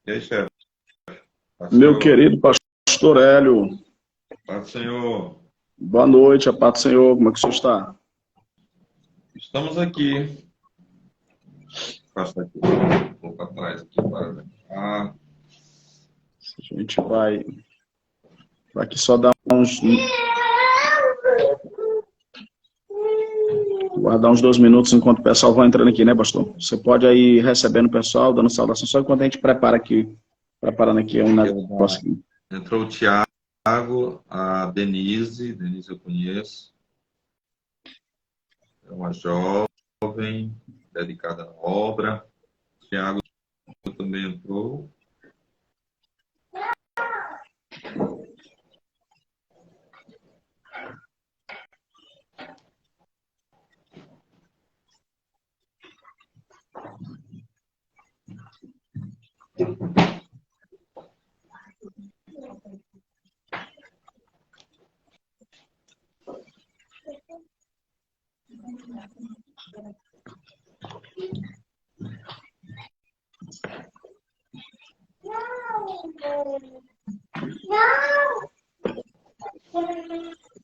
E aí, chefe? Meu Pastor, querido pastor Hélio, Pai do Senhor, boa noite, a paz do Senhor, como é que o senhor está? estamos aqui. Passa aqui um pouco atrás aqui para. A gente vai aqui só dar guardar uns 2 minutos enquanto o pessoal vai entrando aqui, né, pastor? Você pode aí ir recebendo o pessoal, dando saudação, só enquanto a gente preparando aqui um Aqui negócio aqui. entrou o Tiago, a Denise eu conheço, é uma jovem dedicada à obra. O Tiago também entrou.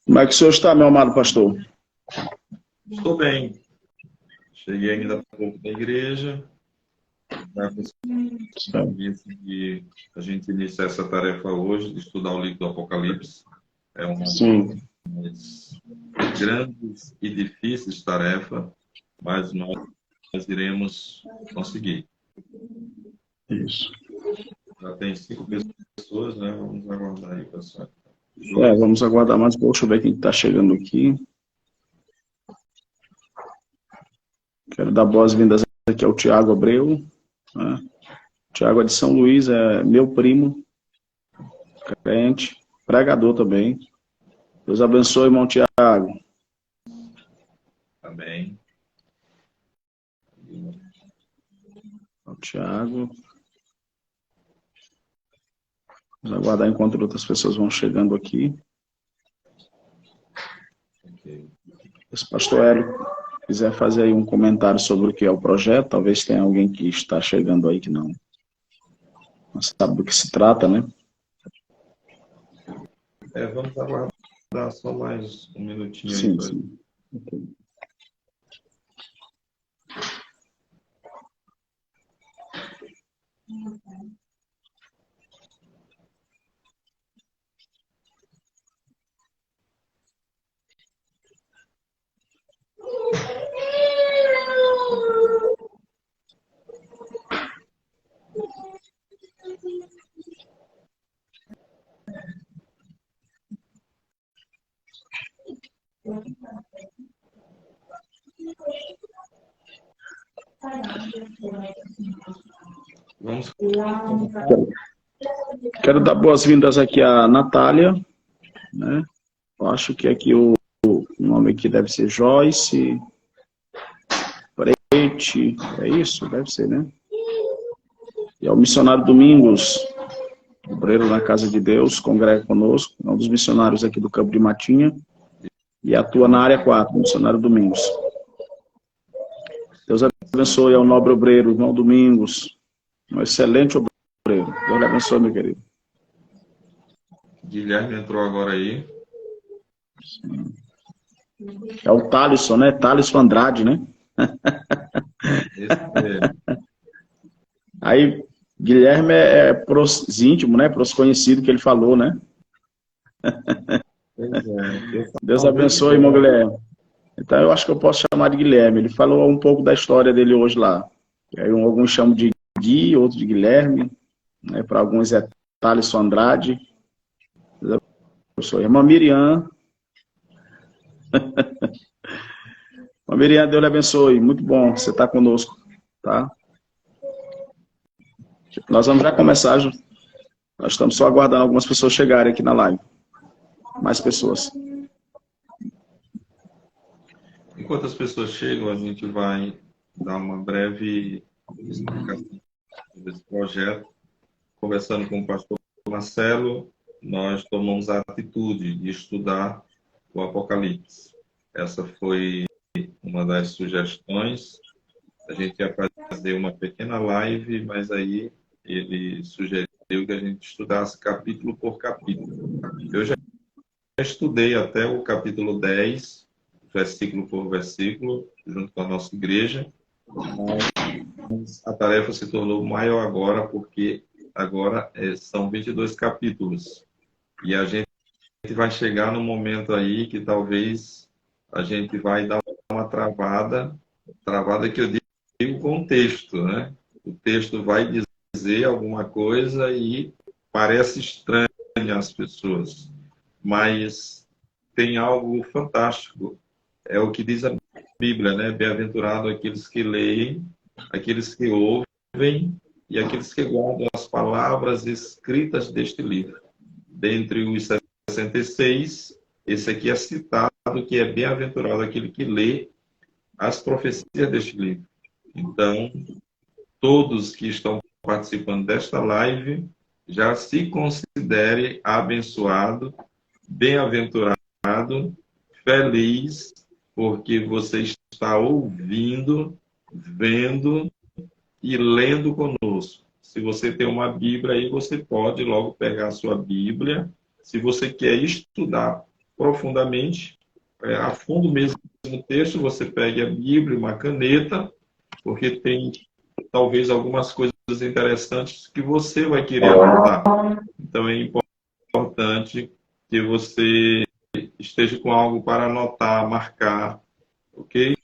Como é que o senhor está, meu amado pastor? Estou bem. Cheguei ainda há pouco da igreja. Já consegui a gente iniciar essa tarefa hoje de estudar o livro do Apocalipse. É uma Sim, grandes e difíceis tarefa, mas nós iremos conseguir. isso. Já tem 5 pessoas, né? Vamos aguardar aí, pessoal. Vamos aguardar mais um pouco, deixa eu ver quem está chegando aqui. Quero dar boas-vindas aqui ao Tiago Abreu, né? Tiago é de São Luís, é meu primo, crente, pregador também. Deus abençoe, irmão Tiago. Amém. O Tiago. Vamos aguardar enquanto outras pessoas vão chegando aqui. Okay. Se o pastor Hélio quiser fazer aí um comentário sobre o que é o projeto, talvez tenha alguém que está chegando aí que não sabe do que se trata, né? Vamos aguardar só mais um minutinho aí. Sim, sim. Okay. Vamos. Quero dar boas-vindas aqui à Natália, né? Eu acho que aqui o nome aqui deve ser Joyce Preite, é isso? Deve ser, né? E ao missionário Domingos, obreiro na Casa de Deus, congrega conosco, é um dos missionários aqui do Campo de Matinha, e atua na área 4, missionário Domingos. Deus abençoe ao nobre obreiro, irmão Domingos, um excelente obreiro. Deus lhe abençoe, meu querido. Guilherme entrou agora aí. É o Thalisson, né? Thalisson Andrade, né? Aí, Guilherme é pros íntimo, né? Pros conhecidos que ele falou, né? Deus abençoe, irmão Guilherme. Então, eu acho que eu posso chamar de Guilherme. Ele falou um pouco da história dele hoje lá. E aí, alguns chamam de Gui, outros de Guilherme. Né? Para alguns é Thaleson Andrade. Eu sou a irmã Miriam. Irmã Miriam, Deus lhe abençoe. Muito bom você estar conosco. Tá? Nós vamos já começar. Nós estamos só aguardando algumas pessoas chegarem aqui na live. Mais pessoas. Enquanto as pessoas chegam, a gente vai dar uma breve explicação desse projeto. Conversando com o pastor Marcelo, nós tomamos a atitude de estudar o Apocalipse. Essa foi uma das sugestões. A gente ia fazer uma pequena live, mas aí ele sugeriu que a gente estudasse capítulo por capítulo. Eu já estudei até o capítulo 10, versículo por versículo, junto com a nossa igreja. Mas a tarefa se tornou maior agora, porque agora são 22 capítulos. E a gente vai chegar num momento aí que talvez a gente vai dar uma travada que eu digo com o texto, né? O texto vai dizer alguma coisa e parece estranho às pessoas, mas tem algo fantástico. É o que diz a Bíblia, né? Bem-aventurado aqueles que leem, aqueles que ouvem e aqueles que guardam as palavras escritas deste livro. Dentre os 66, esse aqui é citado, que é bem-aventurado aquele que lê as profecias deste livro. Então, todos que estão participando desta live já se considere abençoado, bem-aventurado, feliz, porque você está ouvindo, vendo e lendo conosco. Se você tem uma Bíblia aí, você pode logo pegar a sua Bíblia. Se você quer estudar profundamente, a fundo mesmo no texto, você pegue a Bíblia, uma caneta, porque tem talvez algumas coisas interessantes que você vai querer anotar. Então é importante que você esteja com algo para anotar, marcar, ok?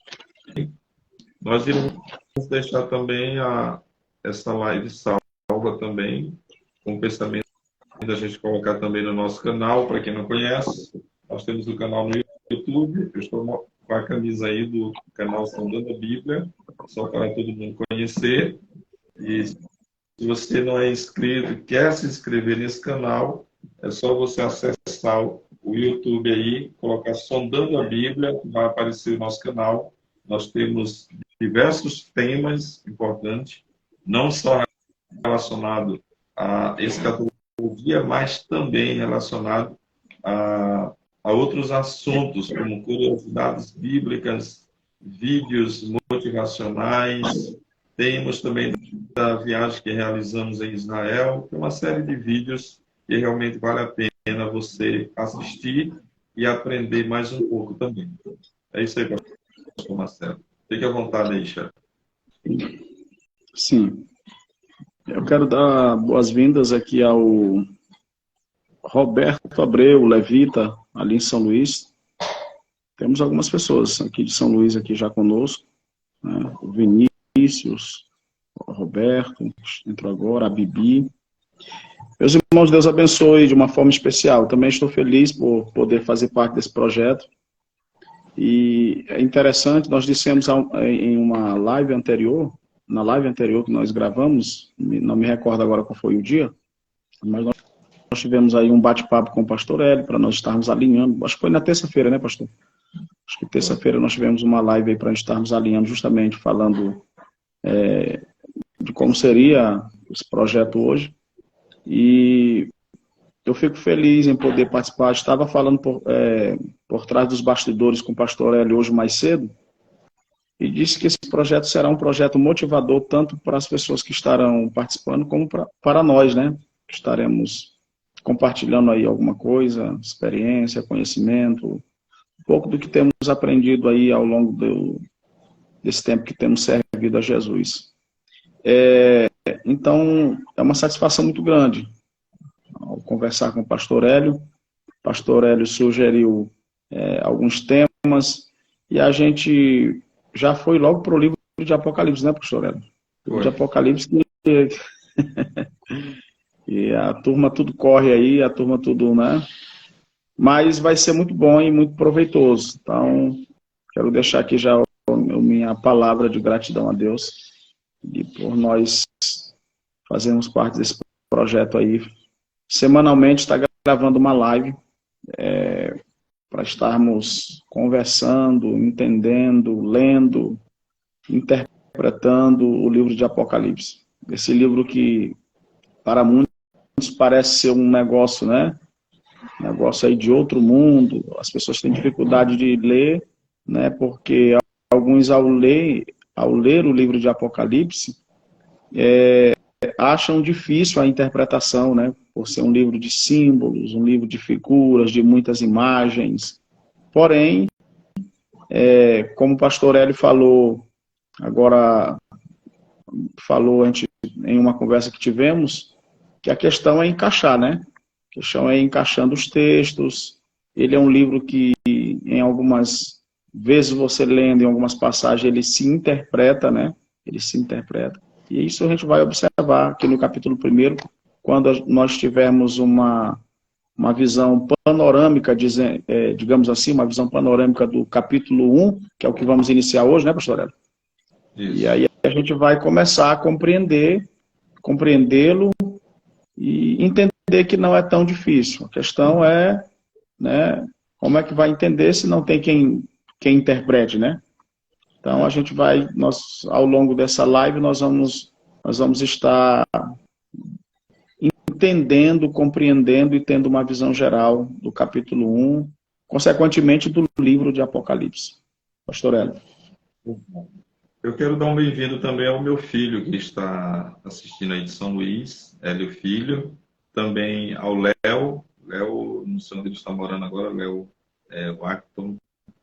Nós iremos deixar também essa live salva também, com o pensamento da gente colocar também no nosso canal. Para quem não conhece, nós temos o canal no YouTube. Eu estou com a camisa aí do canal Sondando a Bíblia, só para todo mundo conhecer. E se você não é inscrito e quer se inscrever nesse canal, é só você acessar o YouTube aí, colocar Sondando a Bíblia, vai aparecer o nosso canal. Nós temos diversos temas importantes, não só relacionado a escatologia, mas também relacionado a outros assuntos, como curiosidades bíblicas, vídeos motivacionais. Temos também da viagem que realizamos em Israel, tem uma série de vídeos que realmente vale a pena você assistir e aprender mais um pouco também. É isso aí, pastor Marcelo. Fique à vontade aí, chefe. Sim. Eu quero dar boas-vindas aqui ao Roberto Abreu, levita, ali em São Luís. Temos algumas pessoas aqui de São Luís aqui já conosco, né? O Vinícius, o Roberto, entrou agora, a Bibi. Meus irmãos, Deus abençoe de uma forma especial. Também estou feliz por poder fazer parte desse projeto. E é interessante, nós dissemos em uma live anterior, na live anterior que nós gravamos, não me recordo agora qual foi o dia, mas nós tivemos aí um bate-papo com o pastor Hélio, para nós estarmos alinhando, acho que foi na terça-feira, né, pastor? Acho que terça-feira nós tivemos uma live aí para estarmos alinhando, justamente falando de como seria esse projeto hoje. E eu fico feliz em poder participar. Estava falando por trás dos bastidores com o pastor Hélio hoje mais cedo, e disse que esse projeto será um projeto motivador tanto para as pessoas que estarão participando, como para nós, né? Estaremos compartilhando aí alguma coisa, experiência, conhecimento, um pouco do que temos aprendido aí ao longo desse tempo que temos servido a Jesus. Então, é uma satisfação muito grande ao conversar com o pastor Hélio, pastor Hélio sugeriu alguns temas, e a gente já foi logo para o livro de Apocalipse, né, pastor Hélio? O livro de Apocalipse, e a turma tudo corre aí, a turma tudo, né? Mas vai ser muito bom e muito proveitoso. Então, quero deixar aqui já a minha palavra de gratidão a Deus e por nós fazermos parte desse projeto aí. Semanalmente está gravando uma live para estarmos conversando, entendendo, lendo, interpretando o livro de Apocalipse. Esse livro que, para muitos, parece ser um negócio, né? Um negócio aí de outro mundo. As pessoas têm dificuldade de ler, né? Porque alguns, ao ler o livro de Apocalipse, acham difícil a interpretação, né? Por ser um livro de símbolos, um livro de figuras, de muitas imagens. Porém, como o pastor Hélio falou, agora falou em uma conversa que tivemos, que a questão é encaixar, né? A questão é encaixando os textos. Ele é um livro que, em algumas vezes você lendo, em algumas passagens, ele se interpreta, né? Ele se interpreta. E isso a gente vai observar aqui no capítulo 1, quando nós tivermos uma visão panorâmica, digamos assim, uma visão panorâmica do capítulo 1, que é o que vamos iniciar hoje, né, pastor Hélio? Isso. E aí a gente vai começar a compreendê-lo e entender que não é tão difícil. A questão é, né, como é que vai entender se não tem quem interprete, né? Então a gente vai, ao longo dessa live, nós vamos estar entendendo, compreendendo e tendo uma visão geral do capítulo 1, consequentemente do livro de Apocalipse. Pastor Hélio. Eu quero dar um bem-vindo também ao meu filho que está assistindo aí de São Luís, Hélio Filho, também ao Léo, não sei onde ele está morando agora, Léo Wacton,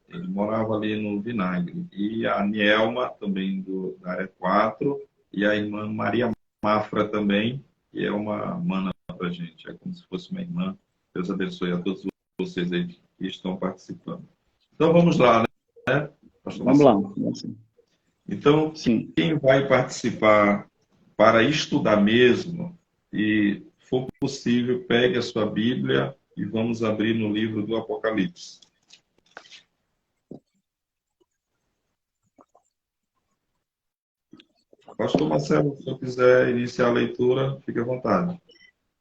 ele morava ali no Vinagre, e a Nielma, também da área 4, e a irmã Maria Mafra também, que é uma mana para a gente, é como se fosse uma irmã. Deus abençoe a todos vocês aí que estão participando. Então vamos lá, né? Vamos lá. Então, sim, quem vai participar para estudar mesmo, e for possível, pegue a sua Bíblia e vamos abrir no livro do Apocalipse. Pastor Marcelo, se eu quiser iniciar a leitura, fique à vontade.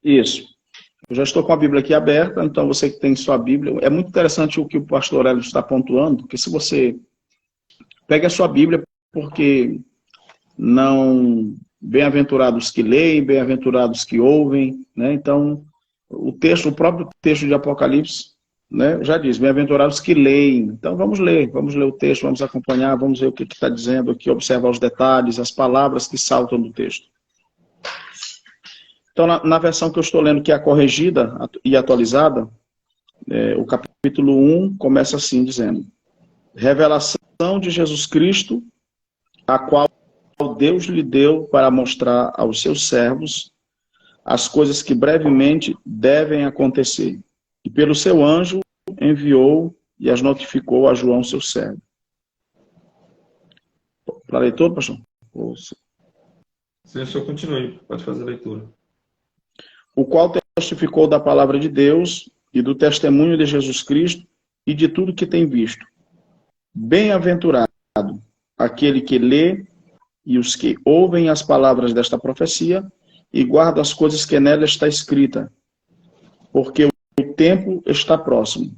Isso. Eu já estou com a Bíblia aqui aberta, então você que tem sua Bíblia, é muito interessante o que o pastor Hélio está pontuando, porque se você pega a sua Bíblia, porque não, bem-aventurados que leem, bem-aventurados que ouvem, né? Então, o próprio texto de Apocalipse, né, já diz, bem-aventurados que leem. Então, vamos ler o texto, vamos acompanhar, vamos ver o que está dizendo aqui, observar os detalhes, as palavras que saltam do texto. Então, na versão que eu estou lendo, que é a corrigida e atualizada, o capítulo 1 começa assim, dizendo: revelação de Jesus Cristo, a qual Deus lhe deu para mostrar aos seus servos as coisas que brevemente devem acontecer. E pelo seu anjo enviou e as notificou a João, seu servo. Para a leitura, pastor? Sim, o senhor continue, pode fazer a leitura. O qual testificou da palavra de Deus e do testemunho de Jesus Cristo e de tudo que tem visto. Bem-aventurado aquele que lê e os que ouvem as palavras desta profecia e guardam as coisas que nela está escrita, porque o tempo está próximo.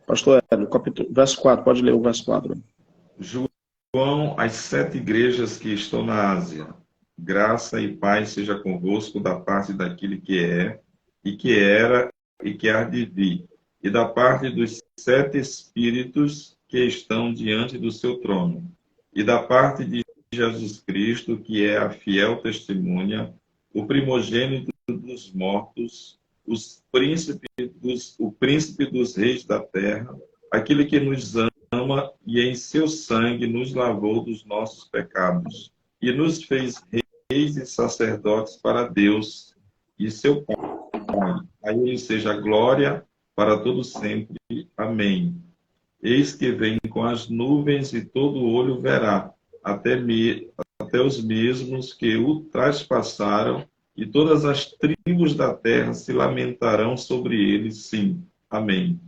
Pastor Hélio, verso 4, pode ler o verso 4. João, às 7 igrejas que estão na Ásia, graça e paz seja convosco da parte daquele que é, e que era, e que há de vir, e da parte dos 7 espíritos que estão diante do seu trono, e da parte de Jesus Cristo, que é a fiel testemunha, o primogênito dos mortos, o príncipe dos reis da terra, aquele que nos ama e em seu sangue nos lavou dos nossos pecados e nos fez reis e sacerdotes para Deus e seu Pai. A ele seja a glória para todo sempre. Amém. Eis que vem com as nuvens e todo olho verá, até os mesmos que o traspassaram, e todas as tribos da terra se lamentarão sobre ele, sim. Amém.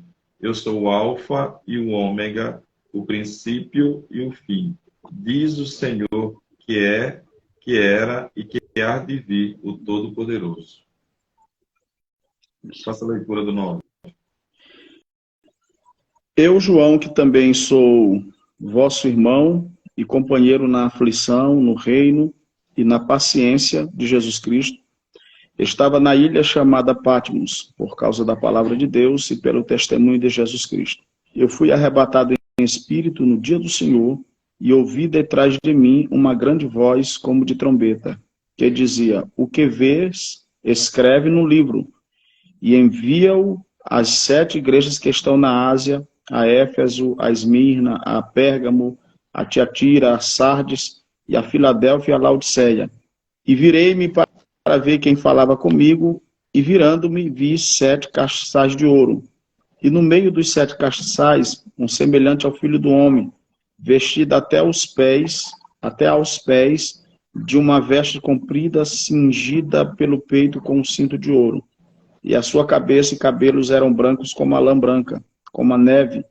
Eu sou o Alfa e o Ômega, o princípio e o fim. Diz o Senhor, que é, que era e que há de vir, o Todo-Poderoso. Faça a leitura do 9. Eu, João, que também sou vosso irmão e companheiro na aflição, no reino e na paciência de Jesus Cristo, estava na ilha chamada Patmos, por causa da palavra de Deus e pelo testemunho de Jesus Cristo. Eu fui arrebatado em espírito no dia do Senhor e ouvi detrás de mim uma grande voz como de trombeta, que dizia: o que vês, escreve no livro e envia-o às 7 igrejas que estão na Ásia, a Éfeso, a Esmirna, a Pérgamo, a Tiatira, a Sardes e a Filadélfia e a Laodiceia. E virei-me para ver quem falava comigo, e virando-me vi 7 castiçais de ouro. E no meio dos 7 castiçais, um semelhante ao Filho do Homem, vestido até aos pés, de uma veste comprida, cingida pelo peito com um cinto de ouro. E a sua cabeça e cabelos eram brancos como a lã branca, como a neve,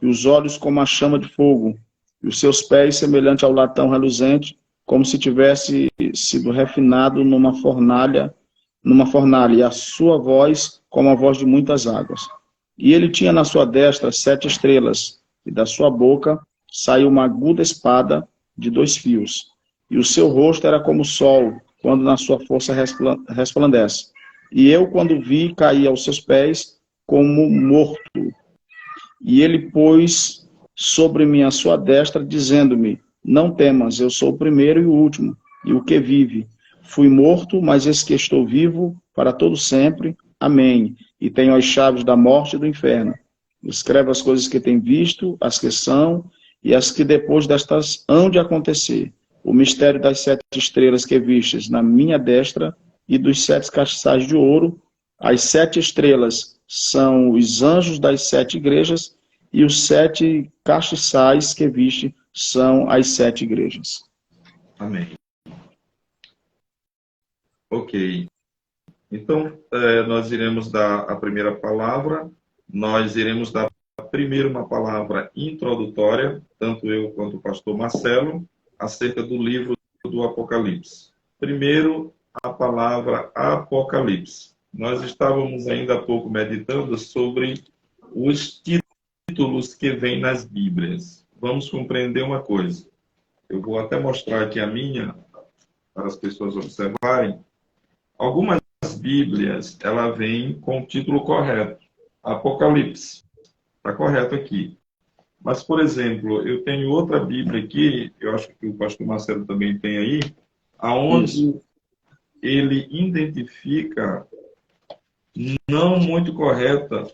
e os olhos como a chama de fogo, e os seus pés semelhante ao latão reluzente, como se tivesse sido refinado numa fornalha, e a sua voz como a voz de muitas águas. E ele tinha na sua destra 7 estrelas, e da sua boca saiu uma aguda espada de 2 fios, e o seu rosto era como o sol, quando na sua força resplandece. E eu, quando vi, caí aos seus pés como morto. E ele pôs sobre mim a sua destra, dizendo-me: não temas, eu sou o primeiro e o último, e o que vive. Fui morto, mas eis que estou vivo para todo sempre. Amém. E tenho as chaves da morte e do inferno. Escreve as coisas que tem visto, as que são, e as que depois destas hão de acontecer. O mistério das 7 estrelas que vistes na minha destra, e dos 7 castiçais de ouro. As 7 estrelas são os anjos das 7 igrejas, e os 7 castiçais que viste são as 7 igrejas. Amém. Ok. Então, nós iremos dar a primeira palavra, nós iremos dar primeiro uma palavra introdutória, tanto eu quanto o pastor Marcelo, acerca do livro do Apocalipse. Primeiro, a palavra Apocalipse. Nós estávamos ainda há pouco meditando sobre os títulos que vêm nas Bíblias. Vamos compreender uma coisa. Eu vou até mostrar aqui a minha, para as pessoas observarem. Algumas Bíblias, ela vem com o título correto. Apocalipse. Está correto aqui. Mas, por exemplo, eu tenho outra Bíblia aqui, eu acho que o pastor Marcelo também tem aí, aonde ele identifica não muito correta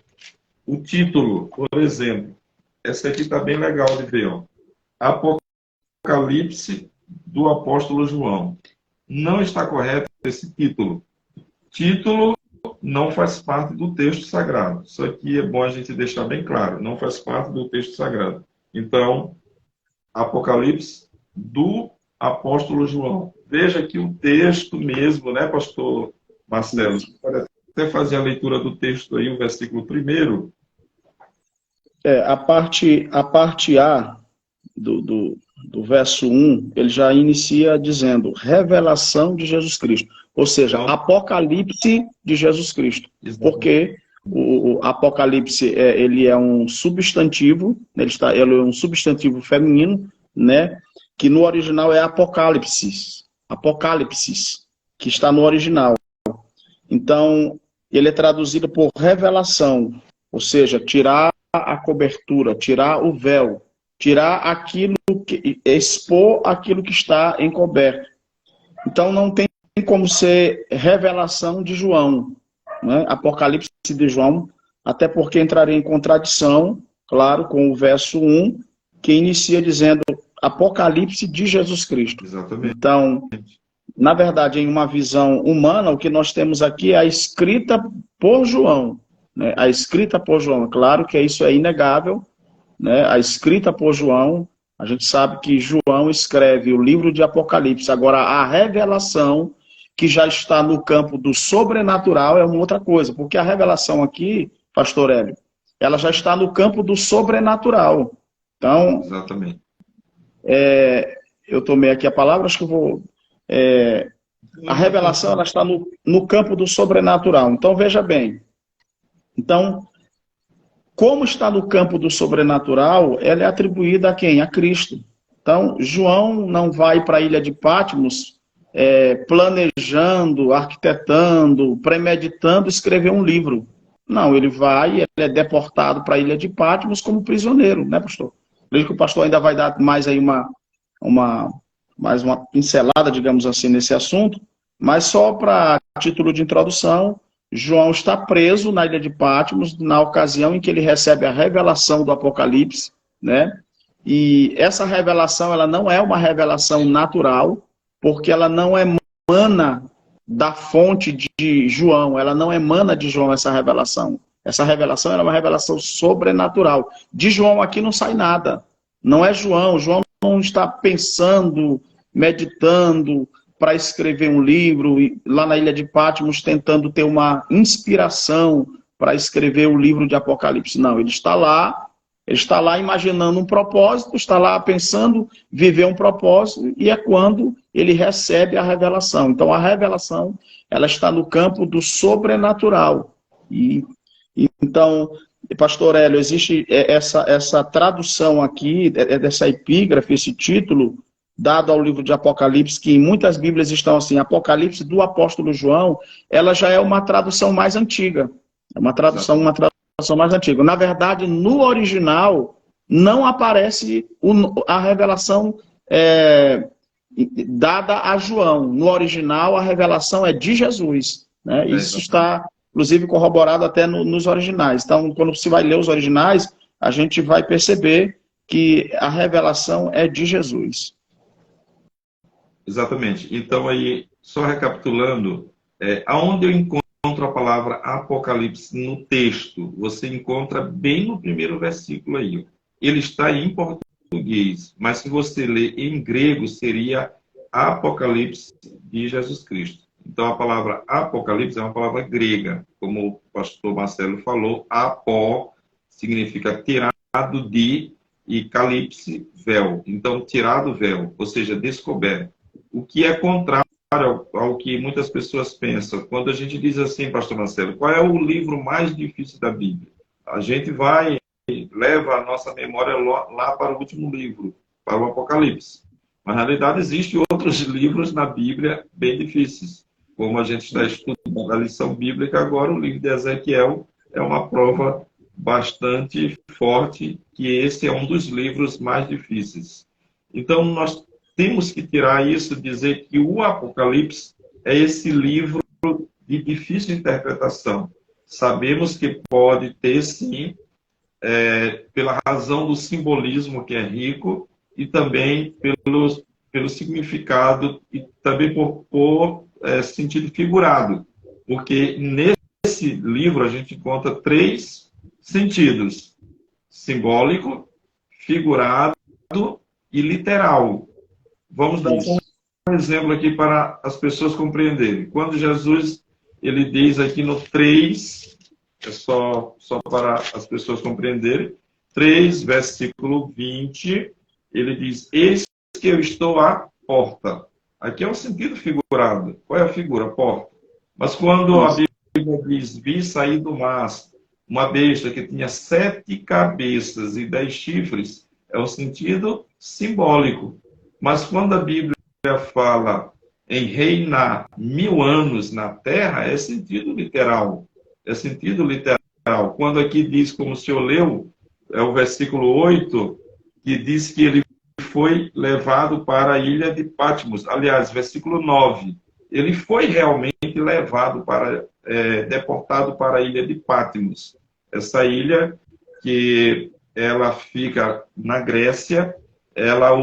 o título. Por exemplo, essa aqui está bem legal de ver. Ó. Apocalipse do apóstolo João. Não está correto esse título. Título não faz parte do texto sagrado. Isso aqui é bom a gente deixar bem claro. Não faz parte do texto sagrado. Então, Apocalipse do apóstolo João. Veja que o texto mesmo, né, pastor Marcelo? Você pode até fazer a leitura do texto aí, o versículo 1. A parte A do verso 1, ele já inicia dizendo revelação de Jesus Cristo. Ou seja, então, Apocalipse de Jesus Cristo. Exatamente. Porque o Apocalipse ele é um substantivo, ele é um substantivo feminino, né? Que no original é Apocalipsis, que está no original. Então, ele é traduzido por revelação, ou seja, tirar a cobertura, tirar o véu, tirar aquilo, expor aquilo que está encoberto. Então, não tem como ser revelação de João, né? Apocalipse de João, até porque entraria em contradição, claro, com o verso 1, que inicia dizendo Apocalipse de Jesus Cristo. Exatamente. Então, na verdade, em uma visão humana, o que nós temos aqui é a escrita por João, né? A escrita por João, claro que isso é inegável, né? A escrita por João, a gente sabe que João escreve o livro de Apocalipse. Agora, a revelação que já está no campo do sobrenatural é uma outra coisa, porque a revelação aqui, pastor Hélio, ela já está no campo do sobrenatural. Então, Exatamente. Eu tomei aqui a palavra, acho que eu vou... a revelação ela está no campo do sobrenatural. Então, veja bem. Então, como está no campo do sobrenatural, ela é atribuída a quem? A Cristo. Então, João não vai para a ilha de Patmos planejando, arquitetando, premeditando escrever um livro. Não, ele vai, ele é deportado para a ilha de Patmos como prisioneiro, né, pastor? Veja que o pastor ainda vai dar mais aí mais uma pincelada, digamos assim, nesse assunto, mas só para título de introdução, João está preso na ilha de Patmos na ocasião em que ele recebe a revelação do Apocalipse, né? E essa revelação, ela não é uma revelação natural, porque ela não emana da fonte de João, ela não emana de João essa revelação. Essa revelação é uma revelação sobrenatural. De João aqui não sai nada. Não é João. João não está pensando, meditando para escrever um livro, lá na ilha de Patmos tentando ter uma inspiração para escrever o livro de Apocalipse. Não, ele está lá imaginando um propósito, está lá pensando viver um propósito, e é quando ele recebe a revelação. Então a revelação, ela está no campo do sobrenatural. Então, pastor Hélio, existe essa tradução aqui, dessa epígrafe, esse título, dado ao livro de Apocalipse, que em muitas Bíblias estão assim, Apocalipse do apóstolo João, ela já é uma tradução mais antiga. É uma tradução mais antiga. Na verdade, no original, não aparece a revelação dada a João. No original, a revelação é de Jesus, né? Isso está, inclusive, corroborado até nos originais. Então, quando você vai ler os originais, a gente vai perceber que a revelação é de Jesus. Exatamente. Então, aí, só recapitulando, aonde eu encontro a palavra Apocalipse no texto? Você encontra bem no primeiro versículo aí. Ele está em português, mas se você ler em grego, seria Apocalipse de Jesus Cristo. Então, a palavra Apocalipse é uma palavra grega. Como o pastor Marcelo falou, apó significa tirado de, e calipse, véu. Então, tirado véu, ou seja, descoberto. O que é contrário ao que muitas pessoas pensam. Quando a gente diz assim, pastor Marcelo, qual é o livro mais difícil da Bíblia? A gente vai e leva a nossa memória lá para o último livro, para o Apocalipse. Mas, na realidade, existem outros livros na Bíblia bem difíceis. Como a gente está estudando a lição bíblica agora, o livro de Ezequiel é uma prova bastante forte que esse é um dos livros mais difíceis. Então, nós temos que tirar isso, dizer que o Apocalipse é esse livro de difícil interpretação. Sabemos que pode ter, sim, pela razão do simbolismo que é rico e também pelo significado e também por sentido figurado. Porque nesse livro a gente encontra 3 sentidos: simbólico, figurado e literal. Vamos dar um exemplo aqui para as pessoas compreenderem. Quando Jesus ele diz aqui no 3, só para as pessoas compreenderem, 3, versículo 20, ele diz: eis que eu estou à porta. Aqui é um sentido figurado. Qual é a figura? Porta. Mas quando a Bíblia diz: vi sair do mar uma besta que tinha 7 cabeças e 10 chifres, é um sentido simbólico. Mas quando a Bíblia fala em reinar 1000 anos na terra, é sentido literal. É sentido literal. Quando aqui diz, como o senhor leu, é o versículo 8, que diz que ele foi levado para a ilha de Patmos. Aliás, versículo 9. Ele foi realmente levado deportado para a ilha de Patmos. Essa ilha que ela fica na Grécia,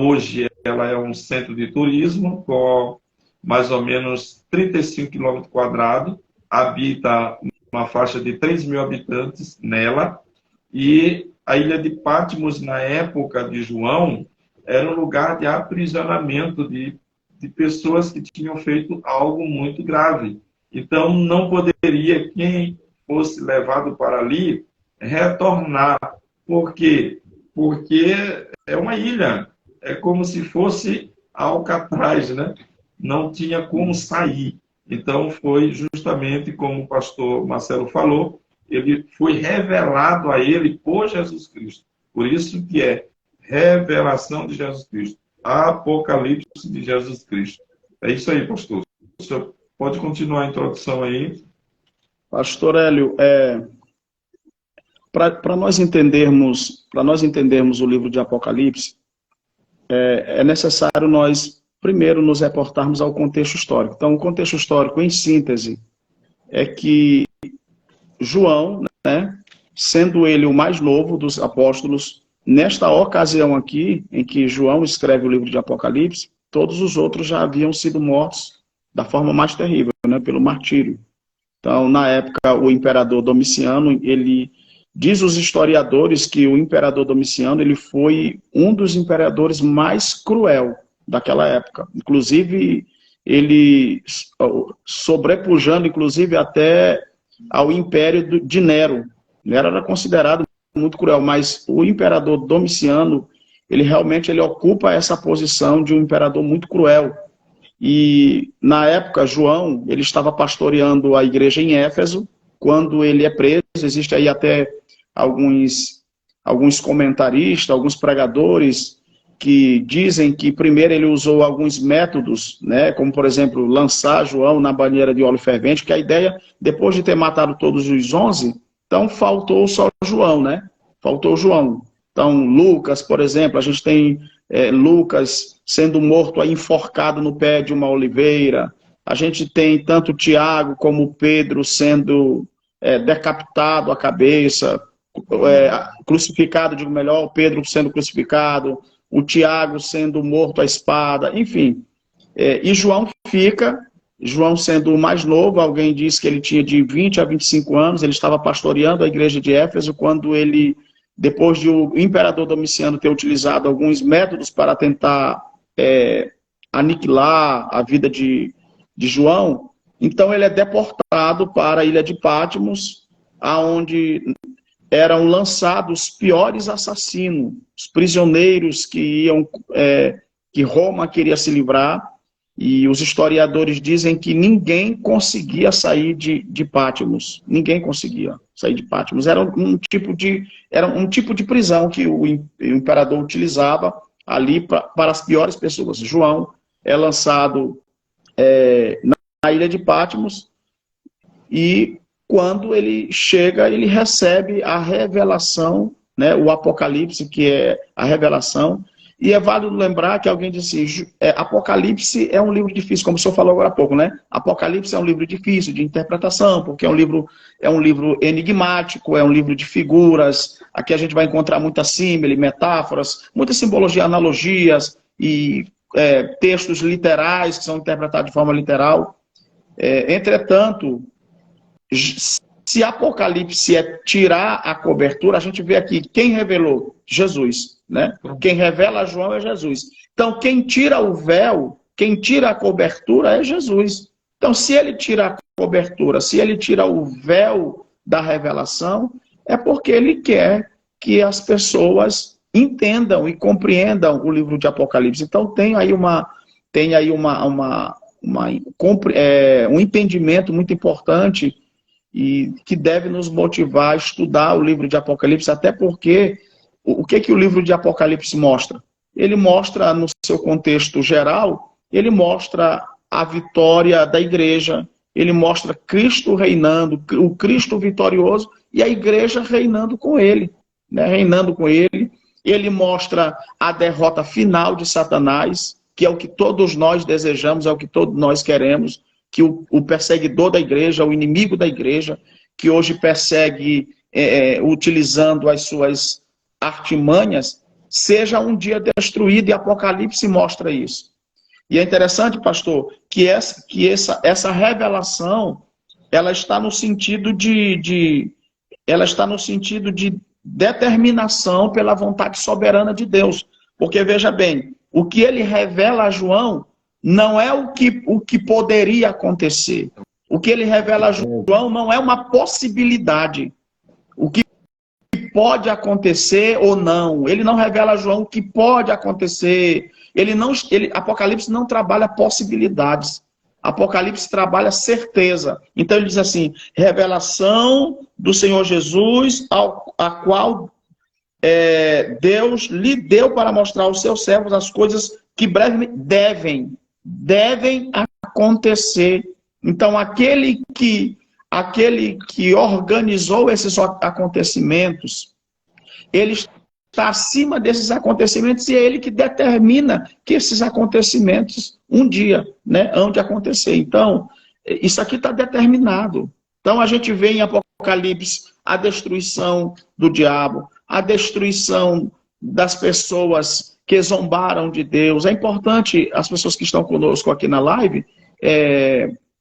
hoje ela é um centro de turismo com mais ou menos 35 km², habita uma faixa de 3 mil habitantes nela, e a ilha de Patmos, na época de João, era um lugar de aprisionamento de pessoas que tinham feito algo muito grave. Então, não poderia quem fosse levado para ali retornar. Por quê? Porque é uma ilha, é como se fosse Alcatraz, né? Não tinha como sair. Então, foi justamente como o pastor Marcelo falou, ele foi revelado a ele por Jesus Cristo. Por isso que é revelação de Jesus Cristo, apocalipse de Jesus Cristo. É isso aí, pastor. O senhor pode continuar a introdução aí. Pastor Hélio, para nós entendermos o livro de Apocalipse, é necessário nós primeiro nos reportarmos ao contexto histórico. Então, o contexto histórico, em síntese, é que João, né, sendo ele o mais novo dos apóstolos, nesta ocasião aqui, em que João escreve o livro de Apocalipse, todos os outros já haviam sido mortos da forma mais terrível, né, pelo martírio. Então, na época, o imperador Domiciano, ele diz os historiadores que o imperador Domiciano ele foi um dos imperadores mais cruel daquela época. Inclusive, ele sobrepujando, inclusive, até ao império de Nero. Nero era considerado muito cruel, mas o imperador Domiciano, ele realmente ocupa essa posição de um imperador muito cruel. E, na época, João, ele estava pastoreando a igreja em Éfeso, quando ele é preso. Existe aí até alguns comentaristas, alguns pregadores, que dizem que primeiro ele usou alguns métodos, né, como, por exemplo, lançar João na banheira de óleo fervente, que a ideia, depois de ter matado todos os 11, então faltou só João, né? Faltou João. Então, Lucas, por exemplo, a gente tem Lucas sendo morto aí, enforcado no pé de uma oliveira. A gente tem tanto Tiago como Pedro sendo decapitado a cabeça, crucificado, digo melhor, Pedro sendo crucificado, o Tiago sendo morto à espada, enfim. E João João sendo o mais novo, alguém diz que ele tinha de 20 a 25 anos, ele estava pastoreando a igreja de Éfeso, quando ele, depois de o imperador Domiciano ter utilizado alguns métodos para tentar aniquilar a vida de João, então ele é deportado para a ilha de Patmos, aonde eram lançados os piores assassinos, os prisioneiros que Roma queria se livrar, e os historiadores dizem que ninguém conseguia sair de Patmos. Ninguém conseguia sair de Patmos. Era um tipo de prisão que o imperador utilizava ali para as piores pessoas. João é lançado na ilha de Patmos, e quando ele chega, ele recebe a revelação, né, o Apocalipse, que é a revelação. E é válido lembrar que alguém disse, Apocalipse é um livro difícil, como o senhor falou agora há pouco, né? Apocalipse é um livro difícil de interpretação, porque é um livro enigmático, é um livro de figuras. Aqui a gente vai encontrar muita símile, metáforas, muita simbologia, analogias e textos literais que são interpretados de forma literal. Entretanto, se Apocalipse é tirar a cobertura, a gente vê aqui quem revelou? Jesus, né? Quem revela a João é Jesus. Então, quem tira o véu, quem tira a cobertura é Jesus. Então, se ele tira a cobertura, se ele tira o véu da revelação, é porque ele quer que as pessoas entendam e compreendam o livro de Apocalipse. Então, tem aí um entendimento muito importante e que deve nos motivar a estudar o livro de Apocalipse, até porque o que o livro de Apocalipse mostra? Ele mostra, no seu contexto geral, ele mostra a vitória da igreja, ele mostra Cristo reinando, o Cristo vitorioso, e a igreja reinando com ele, né? Reinando com ele. Ele mostra a derrota final de Satanás, que é o que todos nós desejamos, é o que todos nós queremos, que o perseguidor da igreja, o inimigo da igreja, que hoje persegue utilizando as suas artimanhas, seja um dia destruído, e Apocalipse mostra isso. E é interessante, pastor, que essa revelação, ela está no sentido ela está no sentido de determinação pela vontade soberana de Deus. Porque, veja bem, o que ele revela a João não é o que poderia acontecer. O que ele revela a João não é uma possibilidade. O que pode acontecer ou não. Ele não revela a João o que pode acontecer. Apocalipse não trabalha possibilidades. Apocalipse trabalha certeza. Então ele diz assim, revelação do Senhor Jesus, a qual Deus lhe deu para mostrar aos seus servos as coisas que brevemente devem acontecer. Então aquele que organizou esses acontecimentos, ele está acima desses acontecimentos e é ele que determina que esses acontecimentos um dia, né, hão de acontecer. Então, isso aqui está determinado. Então, a gente vê em Apocalipse a destruição do diabo, a destruição das pessoas que zombaram de Deus. É importante as pessoas que estão conosco aqui na live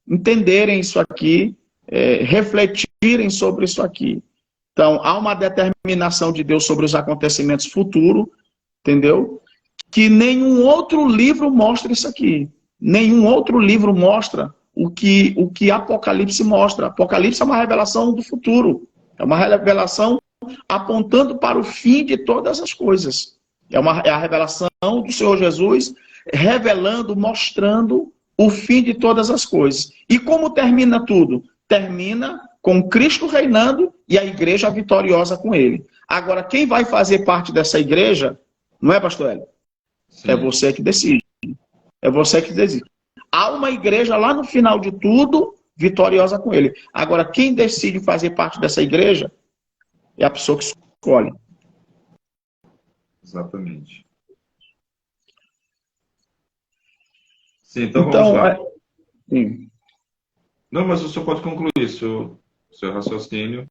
entenderem isso aqui, refletirem sobre isso aqui. Então, há uma determinação de Deus sobre os acontecimentos futuros, entendeu? Que nenhum outro livro mostra isso aqui. Nenhum outro livro mostra o que Apocalipse mostra. Apocalipse é uma revelação do futuro. É uma revelação apontando para o fim de todas as coisas. É a revelação do Senhor Jesus revelando, mostrando o fim de todas as coisas. E como termina tudo? Termina com Cristo reinando e a igreja vitoriosa com ele. Agora, quem vai fazer parte dessa igreja, não é, pastor Hélio? Sim. É você que decide. É você que decide. Há uma igreja lá no final de tudo, vitoriosa com ele. Agora, quem decide fazer parte dessa igreja é a pessoa que escolhe. Exatamente. Sim, então vamos lá. Sim. Não, mas o senhor pode concluir seu raciocínio.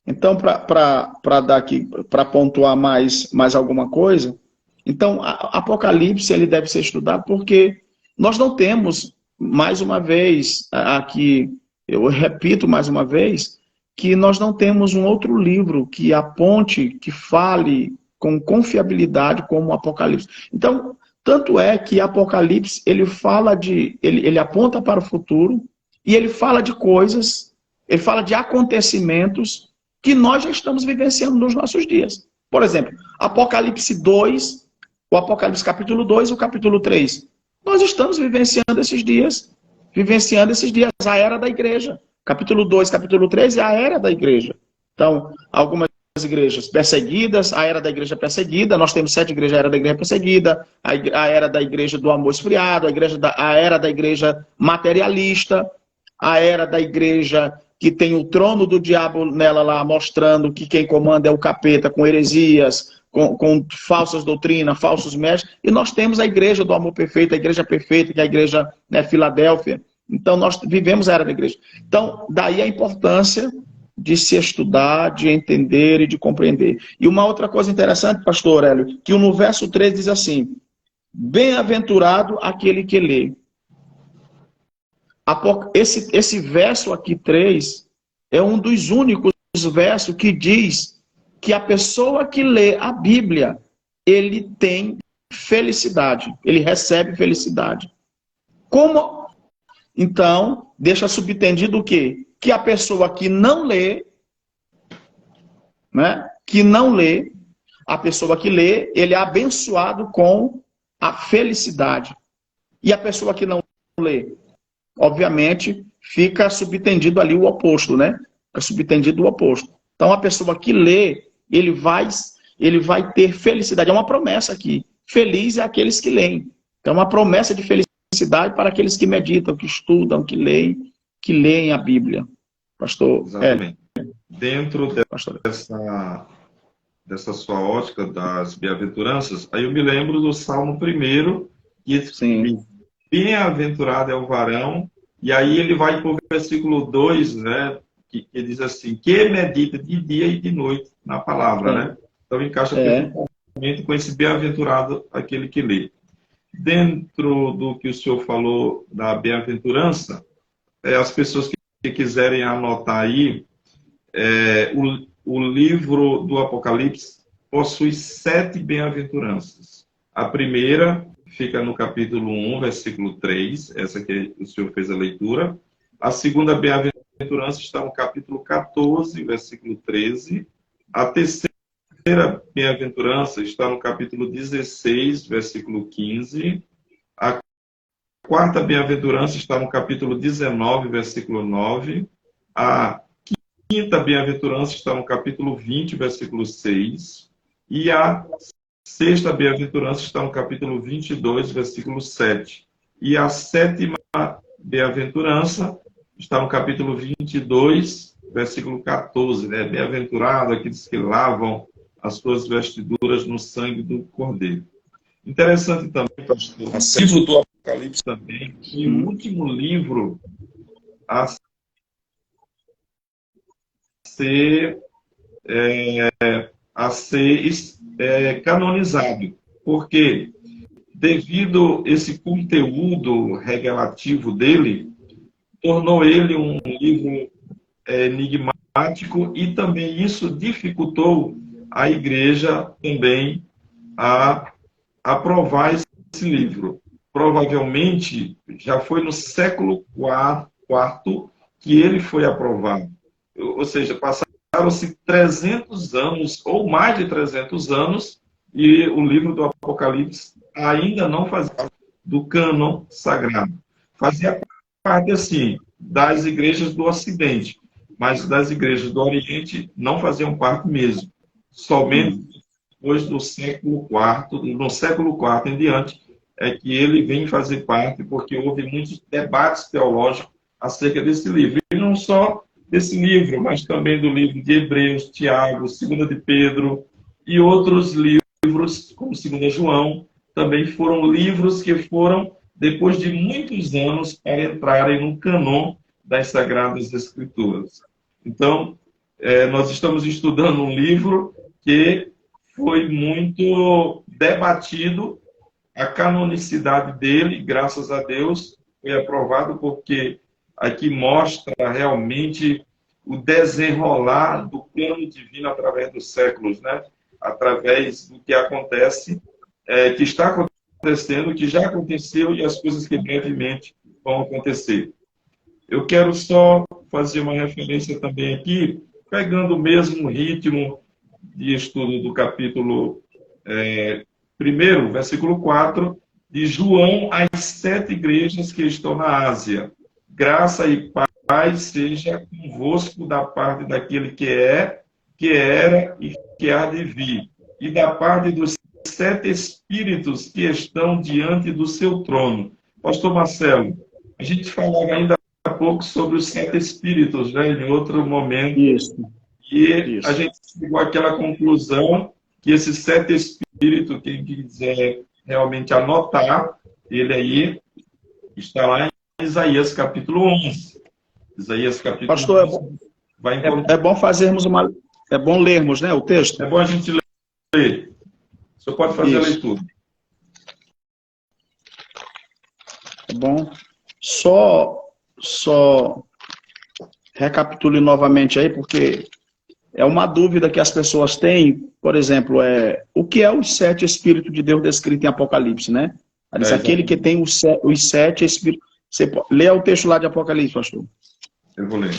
Então, para dar aqui, para pontuar mais alguma coisa, então, Apocalipse ele deve ser estudado porque nós não temos, mais uma vez, aqui, eu repito mais uma vez, que nós não temos um outro livro que aponte, que fale com confiabilidade como o Apocalipse. Então, tanto é que Apocalipse, ele fala ele aponta para o futuro e ele fala de coisas, ele fala de acontecimentos que nós já estamos vivenciando nos nossos dias. Por exemplo, Apocalipse 2, o Apocalipse capítulo 2 e o capítulo 3. Nós estamos vivenciando esses dias, a era da igreja. Capítulo 2, capítulo 3 é a era da igreja. Então, algumas igrejas perseguidas, a era da igreja perseguida, nós temos 7 igrejas, a era da igreja perseguida, a era da igreja do amor esfriado, a era da igreja materialista, a era da igreja que tem o trono do diabo nela lá, mostrando que quem comanda é o capeta, com heresias, com falsas doutrinas, falsos mestres, e nós temos a igreja do amor perfeito, a igreja perfeita, que é a igreja, né, Filadélfia. Então, nós vivemos a era da igreja. Então, daí a importância de se estudar, de entender e de compreender. E uma outra coisa interessante, pastor Hélio, que no verso 3 diz assim, bem-aventurado aquele que lê. Esse verso aqui, 3, é um dos únicos versos que diz que a pessoa que lê a Bíblia, ele tem felicidade, ele recebe felicidade. Como? Então, deixa subentendido o quê? Que a pessoa que não lê, né? Que não lê, a pessoa que lê, ele é abençoado com a felicidade. E a pessoa que não lê, obviamente, fica subentendido ali o oposto, né? Fica subentendido o oposto. Então, a pessoa que lê, ele vai ter felicidade. É uma promessa aqui. Feliz é aqueles que leem. Então, é uma promessa de felicidade para aqueles que meditam, que estudam, que leem a Bíblia. Pastor. Exatamente. Dentro dessa sua ótica das bem-aventuranças, aí eu me lembro do Salmo 1, que diz, bem-aventurado é o varão, e aí ele vai para o versículo 2, né, que diz assim, que medita de dia e de noite na palavra, né? Então encaixa perfeitamente com esse bem-aventurado aquele que lê. Dentro do que o senhor falou da bem-aventurança, as pessoas que quiserem anotar aí, o livro do Apocalipse possui 7 bem-aventuranças. A primeira fica no capítulo 1, versículo 3, essa que o senhor fez a leitura. A segunda bem-aventurança está no capítulo 14, versículo 13. A terceira bem-aventurança está no capítulo 16, versículo 15. A quarta bem-aventurança está no capítulo 19, versículo 9. A quinta bem-aventurança está no capítulo 20, versículo 6. E a sexta bem-aventurança está no capítulo 22, versículo 7. E a sétima bem-aventurança está no capítulo 22, versículo 14. Né? Bem-aventurado aqueles que lavam as suas vestiduras no sangue do Cordeiro. Interessante também, pastor, o livro do Apocalipse também, que o último livro a ser canonizado, porque devido esse conteúdo revelativo dele, tornou ele um livro enigmático e também isso dificultou a igreja também a aprovar esse livro. Provavelmente já foi no século IV que ele foi aprovado. Ou seja, passaram-se 300 anos, ou mais de 300 anos, e o livro do Apocalipse ainda não fazia parte do cânon sagrado. Fazia parte, assim, das igrejas do Ocidente, mas das igrejas do Oriente não faziam parte mesmo. Somente depois do século IV, no século IV em diante, é que ele vem fazer parte, porque houve muitos debates teológicos acerca desse livro. E não só desse livro, mas também do livro de Hebreus, Tiago, 2 de Pedro e outros livros, como 2 João, também foram livros que foram, depois de muitos anos, para entrarem no cânon das Sagradas Escrituras. Então, nós estamos estudando um livro que foi muito debatido, a canonicidade dele, graças a Deus, foi aprovado porque aqui mostra realmente o desenrolar do plano divino através dos séculos, né? Através do que acontece, que está acontecendo, que já aconteceu e as coisas que brevemente vão acontecer. Eu quero só fazer uma referência também aqui, pegando o mesmo ritmo de estudo do capítulo 1, versículo 4, de João às 7 igrejas que estão na Ásia. Graça e paz seja convosco da parte daquele que é, que era e que há de vir, e da parte dos 7 espíritos que estão diante do seu trono. Pastor Marcelo, a gente falava ainda há pouco sobre os 7 espíritos, né, em outro momento. Isso. E a gente chegou àquela conclusão que esses 7 espíritos, quem quiser realmente anotar, ele aí está lá em Isaías capítulo 11. Isaías capítulo Pastor, 11. É bom fazermos uma... É bom lermos, né, o texto? É bom a gente ler. O senhor pode fazer a leitura. É bom. Só recapitule novamente aí, porque é uma dúvida que as pessoas têm, por exemplo, o que é os 7 Espíritos de Deus descritos em Apocalipse, né? Aquele que tem os 7 Espíritos. Você lê o texto lá de Apocalipse, pastor. Eu vou ler.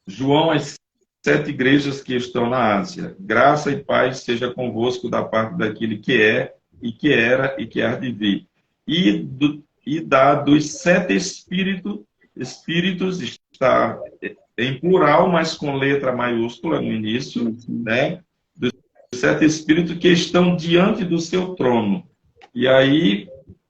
João, as 7 igrejas que estão na Ásia. Graça e paz seja convosco da parte daquele que é, e que era, e que há de vir. E dos 7 espíritos está em plural, mas com letra maiúscula no início, né? Dos 7 espíritos que estão diante do seu trono. E aí,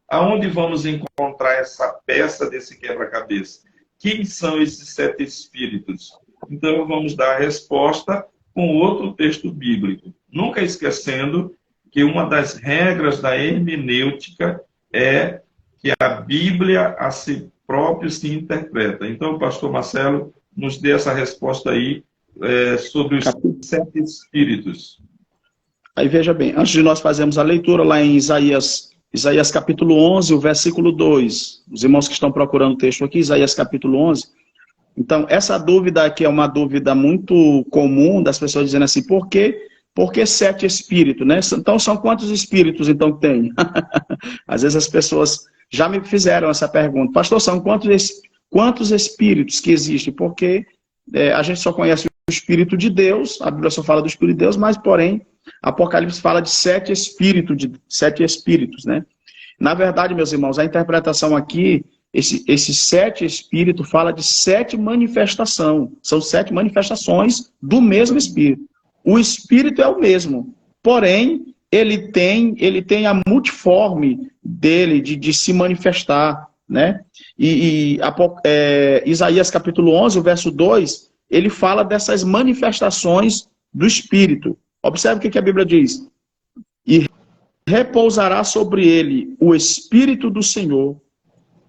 aonde vamos encontrar essa peça desse quebra-cabeça? Quem são esses 7 espíritos? Então, vamos dar a resposta com outro texto bíblico. Nunca esquecendo que uma das regras da hermenêutica é que a Bíblia a si próprio se interpreta. Então, o pastor Marcelo nos dê essa resposta aí sobre os 7 espíritos. Aí veja bem, antes de nós fazermos a leitura lá em Isaías Isaías capítulo 11, o versículo 2. Os irmãos que estão procurando o texto aqui, Isaías capítulo 11. Então, essa dúvida aqui é uma dúvida muito comum das pessoas dizendo assim, por que 7 espíritos, né? Então, são quantos espíritos, então, que tem? Às vezes as pessoas já me fizeram essa pergunta. Pastor, são quantos espíritos que existem? Porque a gente só conhece o Espírito de Deus, a Bíblia só fala do Espírito de Deus, mas, porém, Apocalipse fala de 7 espíritos, né? Na verdade, meus irmãos, a interpretação aqui, esses 7 espíritos fala de 7 manifestações. São 7 manifestações do mesmo Espírito. O Espírito é o mesmo, porém, ele tem a multiforme dele de se manifestar, né? Isaías capítulo 11, o verso 2, ele fala dessas manifestações do Espírito. Observe o que a Bíblia diz. E repousará sobre ele o Espírito do Senhor,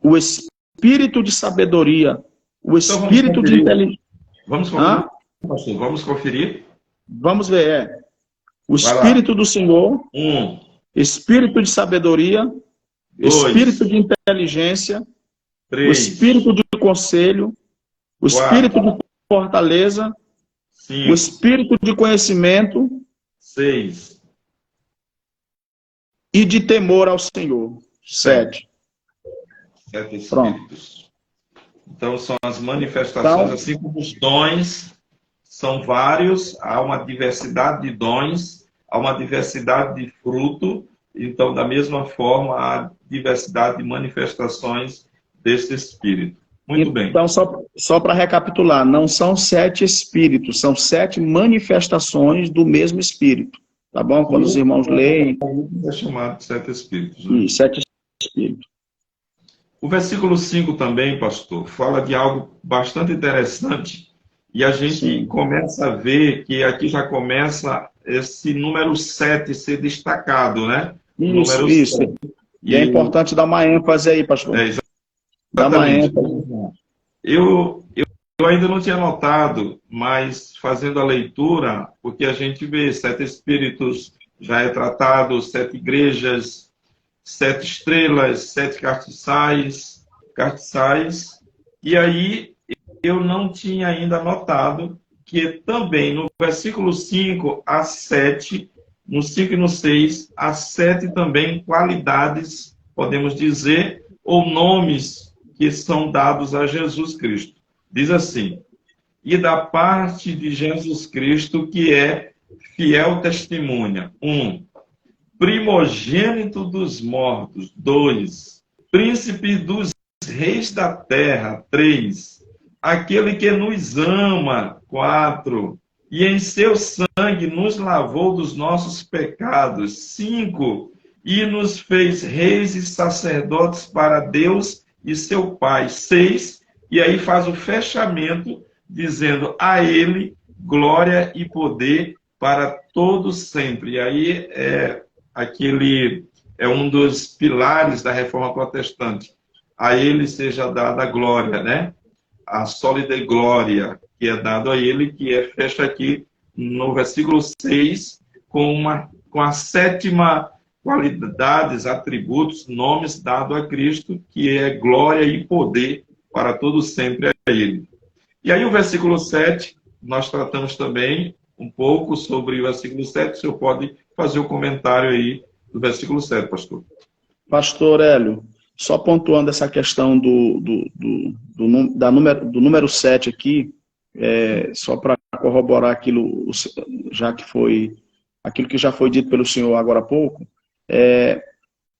o Espírito de sabedoria, o Espírito de inteligência. Vamos conferir, pastor? Vamos conferir? Vamos ver, o Espírito do Senhor, Espírito de sabedoria, 2, Espírito de inteligência, 3, o Espírito de conselho, o 4, Espírito de fortaleza, 5, o Espírito de conhecimento, 6 e de temor ao Senhor. 7. 7 espíritos. Pronto. Então, são as manifestações, assim como os dons são vários, há uma diversidade de dons, há uma diversidade de fruto, então, da mesma forma, há diversidade de manifestações desse Espírito. Muito bem. Então, só para recapitular, não são 7 espíritos, são 7 manifestações do mesmo Espírito. Tá bom? Quando os irmãos leem... É chamado de 7 espíritos. Né? 7 espíritos. O versículo 5 também, pastor, fala de algo bastante interessante. E a gente começa a ver que aqui já começa esse número 7 ser destacado, né? Isso. 7. E é importante dar uma ênfase aí, pastor. Dá uma ênfase. Eu ainda não tinha notado, mas fazendo a leitura, porque a gente vê 7 espíritos já é tratado, 7 igrejas, 7 estrelas, 7 castiçais, e aí eu não tinha ainda notado que também no versículo 5 a 7, no 5 e no 6, há 7 também qualidades, podemos dizer, ou nomes que são dados a Jesus Cristo. Diz assim, e da parte de Jesus Cristo, que é fiel testemunha. 1. Primogênito dos mortos. 2. Príncipe dos reis da terra. 3. Aquele que nos ama. 4. E em seu sangue nos lavou dos nossos pecados. 5. E nos fez reis e sacerdotes para Deus e seu Pai. 6. E aí faz o fechamento, dizendo a ele glória e poder para todos sempre. E aí é um dos pilares da reforma protestante. A ele seja dada a glória, né? A sólida glória que é dado a ele, que fecha aqui no versículo 6, com a 7ª qualidades, atributos, nomes dado a Cristo, que é glória e poder para todos sempre a ele. E aí o versículo 7, nós tratamos também um pouco sobre o versículo 7, o senhor pode fazer o comentário aí do versículo 7, pastor. Pastor Hélio, só pontuando essa questão do número 7 aqui, só para corroborar aquilo, aquilo que já foi dito pelo senhor agora há pouco,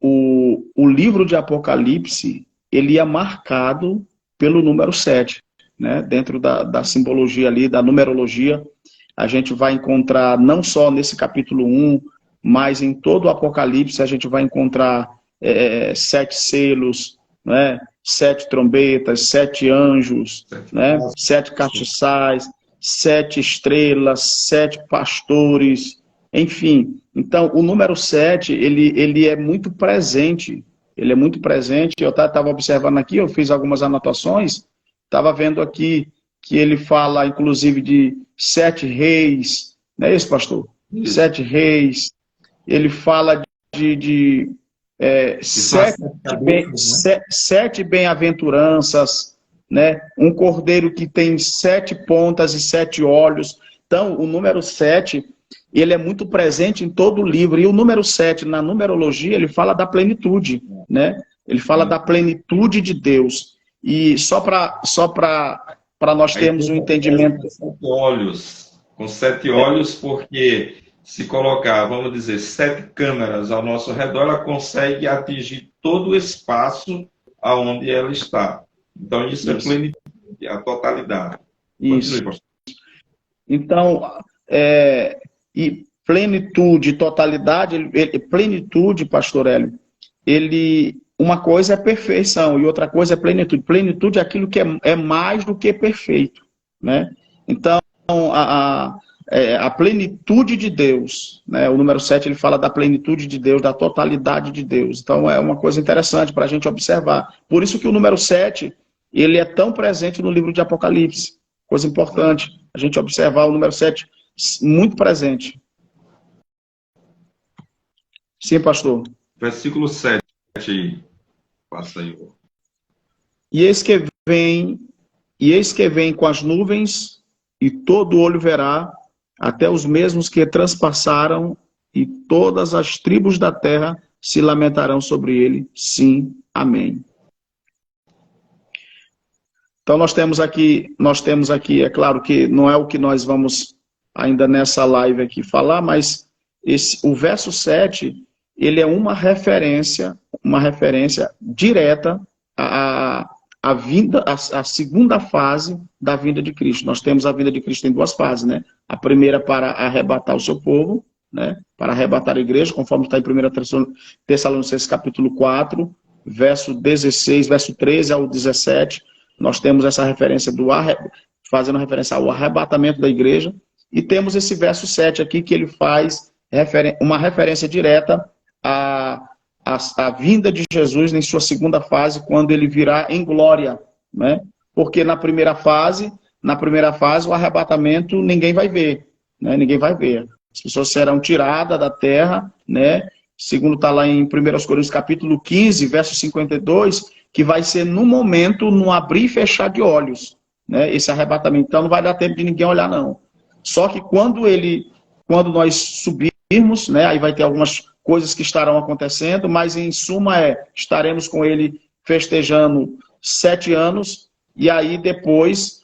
o livro de Apocalipse, ele é marcado pelo número 7, né? Dentro da simbologia ali, da numerologia, a gente vai encontrar, não só nesse capítulo 1, mas em todo o Apocalipse, a gente vai encontrar 7 selos, né? 7 trombetas, 7 anjos, né? 7 castiçais, 7 estrelas, 7 pastores, enfim. Então, o número 7, ele é muito presente. Ele é muito presente. Eu estava observando aqui, eu fiz algumas anotações, estava vendo aqui que ele fala, inclusive, de 7 reis. Não é isso, pastor? 7 reis. Ele fala de Que são as sete cabeças, né? Sete bem-aventuranças, né? Um cordeiro que tem 7 pontas e 7 olhos. Então, o número 7, ele é muito presente em todo o livro. E o número 7, na numerologia, ele fala da plenitude, né? Ele fala da plenitude de Deus. E só para nós Aí termos tem um uma peça entendimento. com 7 olhos, porque se colocar, vamos dizer, 7 câmeras ao nosso redor, ela consegue atingir todo o espaço aonde ela está. Então, isso é Isso. plenitude, a totalidade. Isso. Continue, pastor. Então, e plenitude, totalidade, plenitude, pastor Hélio, uma coisa é perfeição e outra coisa é plenitude. Plenitude é aquilo que é mais do que perfeito, né? Então, a plenitude de Deus, né? O número 7 ele fala da plenitude de Deus, da totalidade de Deus. Então, é uma coisa interessante para a gente observar. Por isso que o número 7 ele é tão presente no livro de Apocalipse. Coisa importante, a gente observar o número 7 muito presente. Sim, pastor. Versículo 7 aí. Passa aí. E eis que vem com as nuvens, e todo olho verá, até os mesmos que transpassaram, e todas as tribos da terra se lamentarão sobre ele. Sim, amém. Então nós temos aqui, é claro que não é o que nós vamos ainda nessa live aqui falar, mas o verso 7, ele é uma referência direta à vinda, à segunda fase da vinda de Cristo. Nós temos a vinda de Cristo em 2 fases, né? A primeira para arrebatar o seu povo, né? Para arrebatar a igreja, conforme está em 1 Tessalonicenses capítulo 4, verso 16, verso 13 ao 17. Nós temos essa referência fazendo referência ao arrebatamento da igreja, e temos esse verso 7 aqui, que ele faz uma referência direta à vinda de Jesus em sua segunda fase, quando ele virá em glória, né? Porque na primeira fase, o arrebatamento ninguém vai ver, né? Ninguém vai ver. As pessoas serão tiradas da terra, né? Segundo está lá em 1 Coríntios capítulo 15, verso 52, que vai ser no momento, no abrir e fechar de olhos, né? Esse arrebatamento. Então não vai dar tempo de ninguém olhar, não. Só que quando nós subirmos, né? Aí vai ter algumas coisas que estarão acontecendo, mas em suma estaremos com ele festejando 7 anos, e aí depois,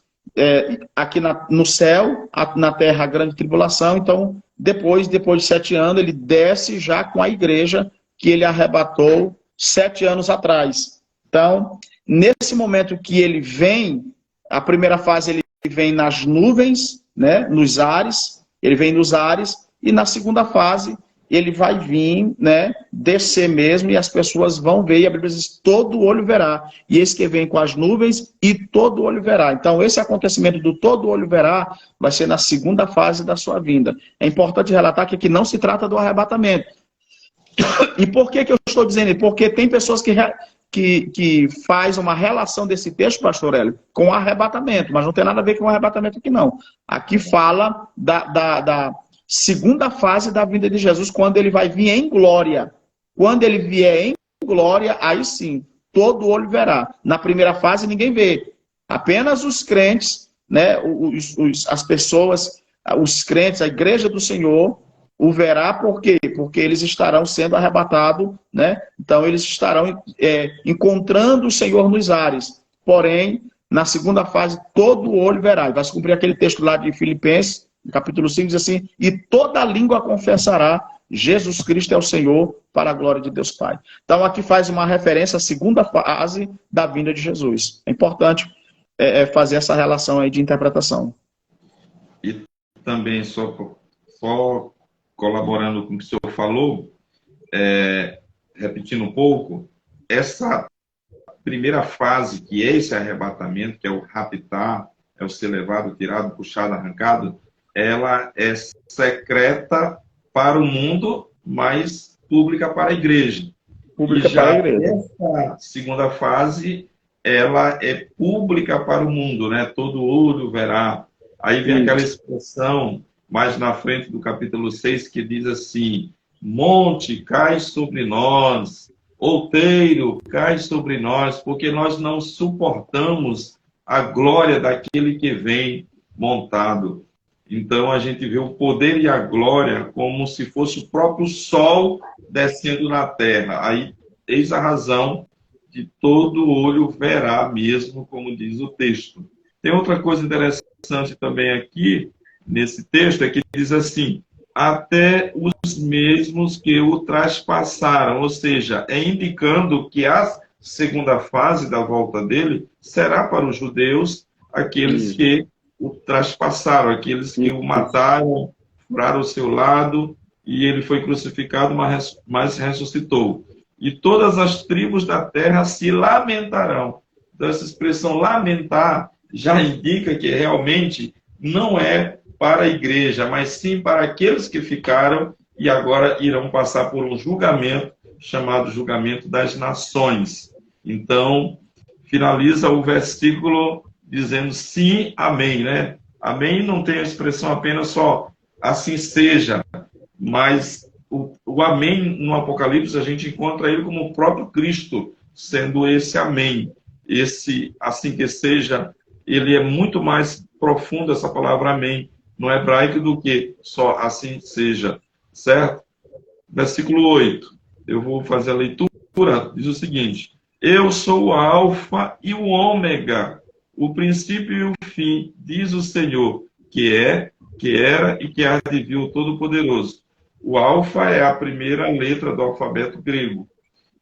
aqui no céu, na terra, a grande tribulação. Então, depois de 7 anos, ele desce já com a igreja que ele arrebatou 7 anos atrás. Então, nesse momento que ele vem, a primeira fase ele vem nas nuvens, né, nos ares, ele vem nos ares, e na segunda fase ele vai vir, né, descer mesmo, e as pessoas vão ver, e a Bíblia diz, todo olho verá. E esse que vem com as nuvens, e todo olho verá. Então, esse acontecimento do todo olho verá vai ser na segunda fase da sua vinda. É importante relatar que aqui não se trata do arrebatamento. E por que eu estou dizendo isso? Porque tem pessoas que faz uma relação desse texto, pastor Hélio, com o arrebatamento, mas não tem nada a ver com o arrebatamento aqui, não. Aqui fala da segunda fase da vinda de Jesus, quando ele vai vir em glória. Quando ele vier em glória, aí sim, todo olho verá. Na primeira fase, ninguém vê. Apenas os crentes, né, as pessoas, os crentes, a igreja do Senhor, o verá. Por quê? Porque eles estarão sendo arrebatados, né? Então, eles estarão encontrando o Senhor nos ares. Porém, na segunda fase, todo olho verá. E vai se cumprir aquele texto lá de Filipenses, no capítulo 5, diz assim, e toda língua confessará Jesus Cristo é o Senhor, para a glória de Deus Pai. Então, aqui faz uma referência à segunda fase da vinda de Jesus. É importante fazer essa relação aí de interpretação. E também, só colaborando com o que o senhor falou, repetindo um pouco, essa primeira fase, que é esse arrebatamento, que é o raptar, é o ser levado, tirado, puxado, arrancado, ela é secreta para o mundo, mas pública para a igreja. Pública para a igreja. Essa segunda fase, ela é pública para o mundo, né? Todo olho verá. Aí vem aquela expressão, mais na frente do capítulo 6, que diz assim, monte, cai sobre nós, outeiro cai sobre nós, porque nós não suportamos a glória daquele que vem montado. Então a gente vê o poder e a glória como se fosse o próprio sol descendo na terra. Aí, eis a razão de todo olho verá mesmo, como diz o texto. Tem outra coisa interessante também aqui, nesse texto, é que diz assim, até os mesmos que o traspassaram, ou seja, é indicando que a segunda fase da volta dele será para os judeus, aqueles que o traspassaram, aqueles que o mataram, furaram o seu lado, e ele foi crucificado, mas ressuscitou. E todas as tribos da terra se lamentarão. Então, essa expressão lamentar já indica que realmente não é para a igreja, mas sim para aqueles que ficaram e agora irão passar por um julgamento, chamado julgamento das nações. Então, finaliza o versículo dizendo sim, amém, né? Amém não tem a expressão apenas só assim seja, mas o amém no Apocalipse a gente encontra ele como o próprio Cristo, sendo esse amém. Esse assim que seja, ele é muito mais profundo, essa palavra amém, no hebraico, do que só assim seja, certo? Versículo 8, eu vou fazer a leitura, diz o seguinte, eu sou o alfa e o ômega, o princípio e o fim, diz o Senhor, que é, que era e que há de vir o Todo-Poderoso. O alfa é a primeira letra do alfabeto grego,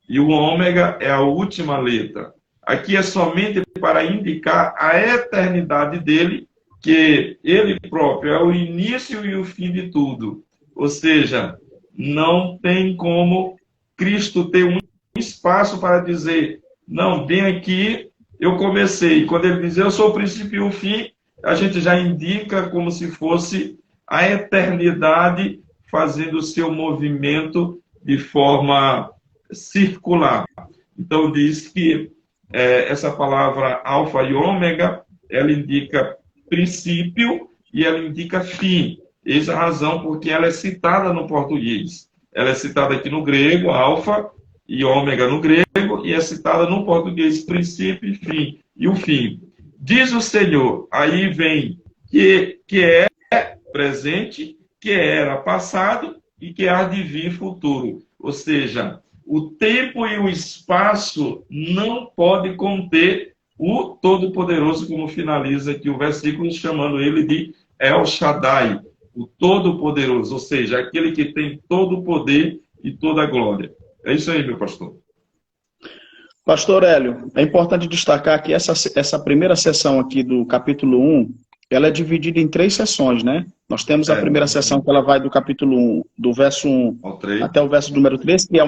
e o ômega é a última letra. Aqui é somente para indicar a eternidade dele, que ele próprio é o início e o fim de tudo. Ou seja, não tem como Cristo ter um espaço para dizer, não, bem aqui eu comecei. Quando ele diz, eu sou o princípio e o fim, a gente já indica como se fosse a eternidade fazendo o seu movimento de forma circular. Então, diz que essa palavra alfa e ômega, ela indica princípio e ela indica fim. Eis a razão porque ela é citada no português. Ela é citada aqui no grego, alfa e ômega no grego, e é citada no português, princípio e fim. E o fim. Diz o Senhor, aí vem que é presente, que era passado e que há de vir futuro. Ou seja, o tempo e o espaço não pode conter o Todo-Poderoso, como finaliza aqui o versículo, chamando ele de El Shaddai, o Todo-Poderoso, ou seja, aquele que tem todo o poder e toda a glória. É isso aí, meu pastor. Pastor Hélio, é importante destacar que essa primeira sessão aqui do capítulo 1, ela é dividida em 3 sessões, né? Nós temos a primeira sessão que ela vai do capítulo 1, do verso 1 até o verso número 3, que é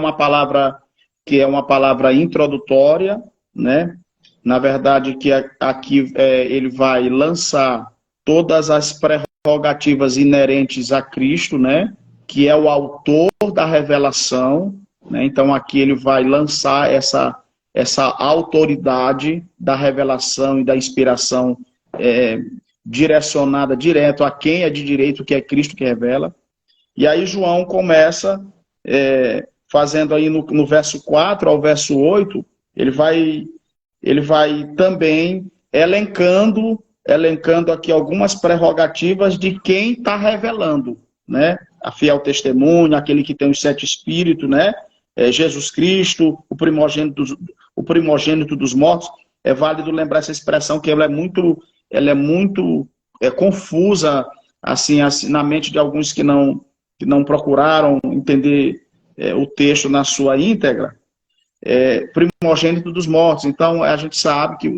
uma palavra introdutória, né? Na verdade, que aqui ele vai lançar todas as prerrogativas inerentes a Cristo, né? Que é o autor da revelação, né? Então aqui ele vai lançar essa autoridade da revelação e da inspiração direcionada direto a quem é de direito, que é Cristo que revela. E aí João começa fazendo aí no verso 4 ao verso 8, ele vai também elencando aqui algumas prerrogativas de quem está revelando, né? A fiel testemunha, aquele que tem os 7 espíritos, né? Jesus Cristo, o primogênito dos mortos. É válido lembrar essa expressão que ela é muito confusa assim, na mente de alguns que não procuraram entender o texto na sua íntegra. Primogênito dos mortos. Então a gente sabe que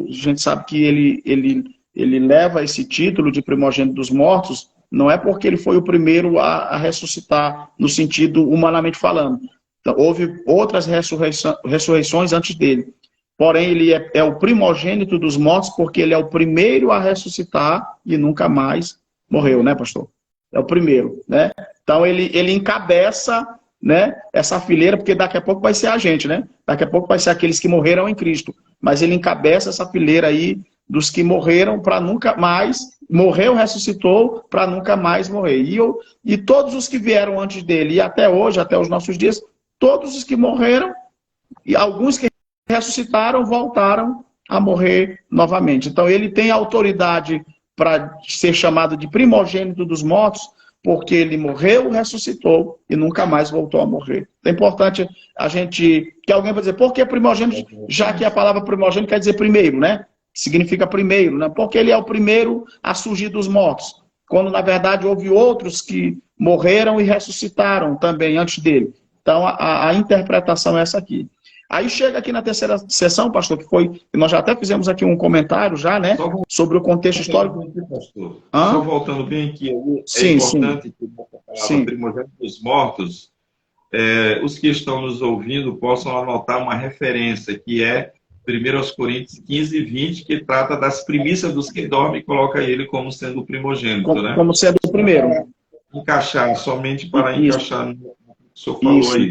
ele leva esse título de primogênito dos mortos, não é porque ele foi o primeiro a ressuscitar, no sentido humanamente falando. Então, houve outras ressurreições antes dele. Porém, ele é o primogênito dos mortos porque ele é o primeiro a ressuscitar e nunca mais morreu, né, pastor? É o primeiro, né? Então, ele encabeça, né, essa fileira, porque daqui a pouco vai ser a gente, né? Daqui a pouco vai ser aqueles que morreram em Cristo. Mas ele encabeça essa fileira aí dos que morreram para nunca mais, morreu, ressuscitou para nunca mais morrer. E todos os que vieram antes dele, e até hoje, até os nossos dias, todos os que morreram e alguns que ressuscitaram voltaram a morrer novamente. Então ele tem autoridade para ser chamado de primogênito dos mortos, porque ele morreu, ressuscitou e nunca mais voltou a morrer. É importante a gente... Que alguém vai dizer, por que primogênito? Já que a palavra primogênito quer dizer primeiro, né? Significa primeiro, né? Porque ele é o primeiro a surgir dos mortos. Quando, na verdade, houve outros que morreram e ressuscitaram também antes dele. Então, a interpretação é essa aqui. Aí chega aqui na terceira sessão, pastor, que nós já até fizemos aqui um comentário já, né? Sobre o contexto histórico. Aqui, pastor. Só voltando bem aqui, sim, importante que a palavra primogênito dos mortos, os que estão nos ouvindo possam anotar uma referência, que é 1 Coríntios 15 e 20, que trata das primícias dos que dormem e coloca ele como sendo o primogênito, né? Como sendo o primeiro. Encaixar, somente para encaixar no que o senhor falou. Isso, aí.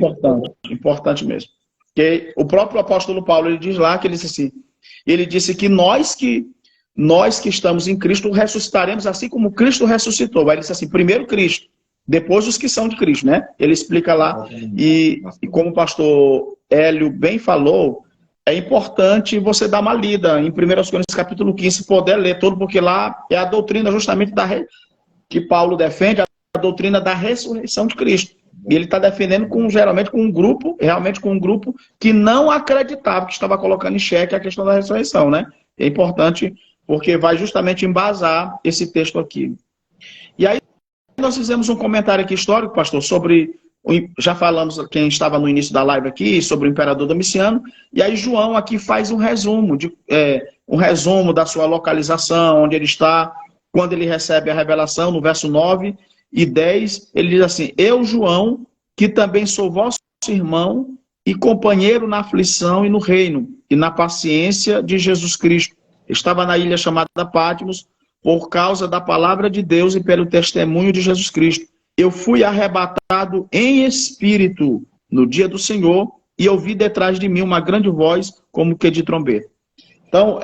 Importante mesmo. Que o próprio apóstolo Paulo, ele diz lá, que ele disse que nós que estamos em Cristo ressuscitaremos assim como Cristo ressuscitou. Aí ele disse assim, primeiro Cristo, depois os que são de Cristo, né? Ele explica lá, e como o pastor Hélio bem falou, é importante você dar uma lida em 1 Coríntios capítulo 15, se puder ler todo, porque lá é a doutrina justamente que Paulo defende, a doutrina da ressurreição de Cristo. E ele está defendendo realmente com um grupo que não acreditava, que estava colocando em xeque a questão da ressurreição, né? É importante porque vai justamente embasar esse texto aqui. E aí nós fizemos um comentário aqui histórico, pastor, sobre, já falamos, quem estava no início da live aqui, sobre o imperador Domiciano, e aí João aqui faz um resumo da sua localização, onde ele está, quando ele recebe a revelação, no verso 9 e 10, ele diz assim, eu, João, que também sou vosso irmão e companheiro na aflição e no reino, e na paciência de Jesus Cristo. Estava na ilha chamada Patmos, por causa da palavra de Deus e pelo testemunho de Jesus Cristo. Eu fui arrebatado em espírito no dia do Senhor, e ouvi detrás de mim uma grande voz, como que de trombeta. Então,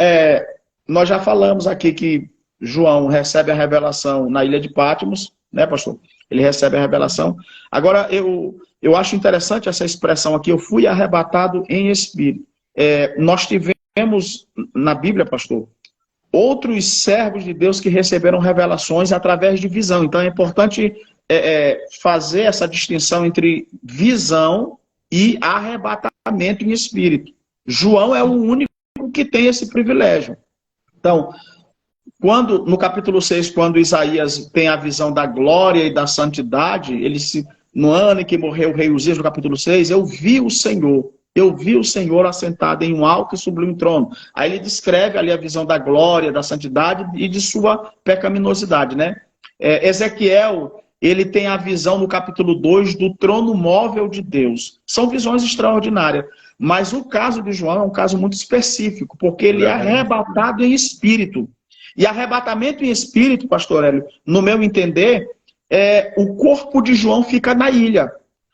nós já falamos aqui que João recebe a revelação na ilha de Patmos, né, pastor? Ele recebe a revelação. Agora, eu acho interessante essa expressão aqui, eu fui arrebatado em espírito. Nós tivemos na Bíblia, pastor, outros servos de Deus que receberam revelações através de visão. Então, é importante fazer essa distinção entre visão e arrebatamento em espírito. João é o único que tem esse privilégio. Então, no capítulo 6, quando Isaías tem a visão da glória e da santidade, no ano em que morreu o rei Uzias, no capítulo 6, eu vi o Senhor assentado em um alto e sublime trono. Aí ele descreve ali a visão da glória, da santidade e de sua pecaminosidade, né? Ezequiel, ele tem a visão no capítulo 2 do trono móvel de Deus. São visões extraordinárias. Mas o caso de João é um caso muito específico, porque ele é arrebatado em espírito. E arrebatamento em espírito, pastor Hélio, no meu entender, o corpo de João fica na ilha,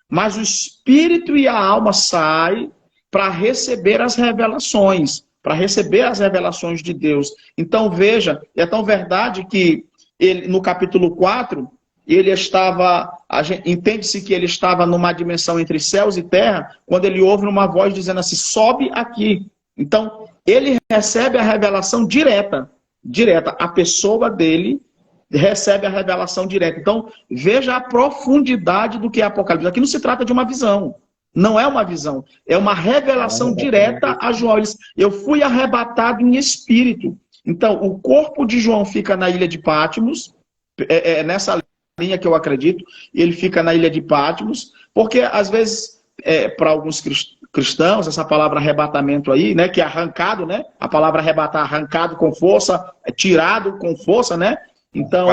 mas o espírito e a alma saem para receber as revelações, de Deus. Então veja, é tão verdade que ele, no capítulo 4, entende-se que ele estava numa dimensão entre céus e terra, quando ele ouve uma voz dizendo assim, sobe aqui. Então, ele recebe a revelação direta. A pessoa dele recebe a revelação direta. Então, veja a profundidade do que é Apocalipse. Aqui não se trata de uma visão. Não é uma visão. É uma revelação direta a João. Eu fui arrebatado em espírito. Então, o corpo de João fica na ilha de Patmos. Nessa linha que eu acredito. Ele fica na ilha de Patmos. Porque, às vezes, para alguns cristãos, essa palavra arrebatamento aí, né, que é arrancado, né? A palavra arrebatar, arrancado com força, tirado com força, né? Então,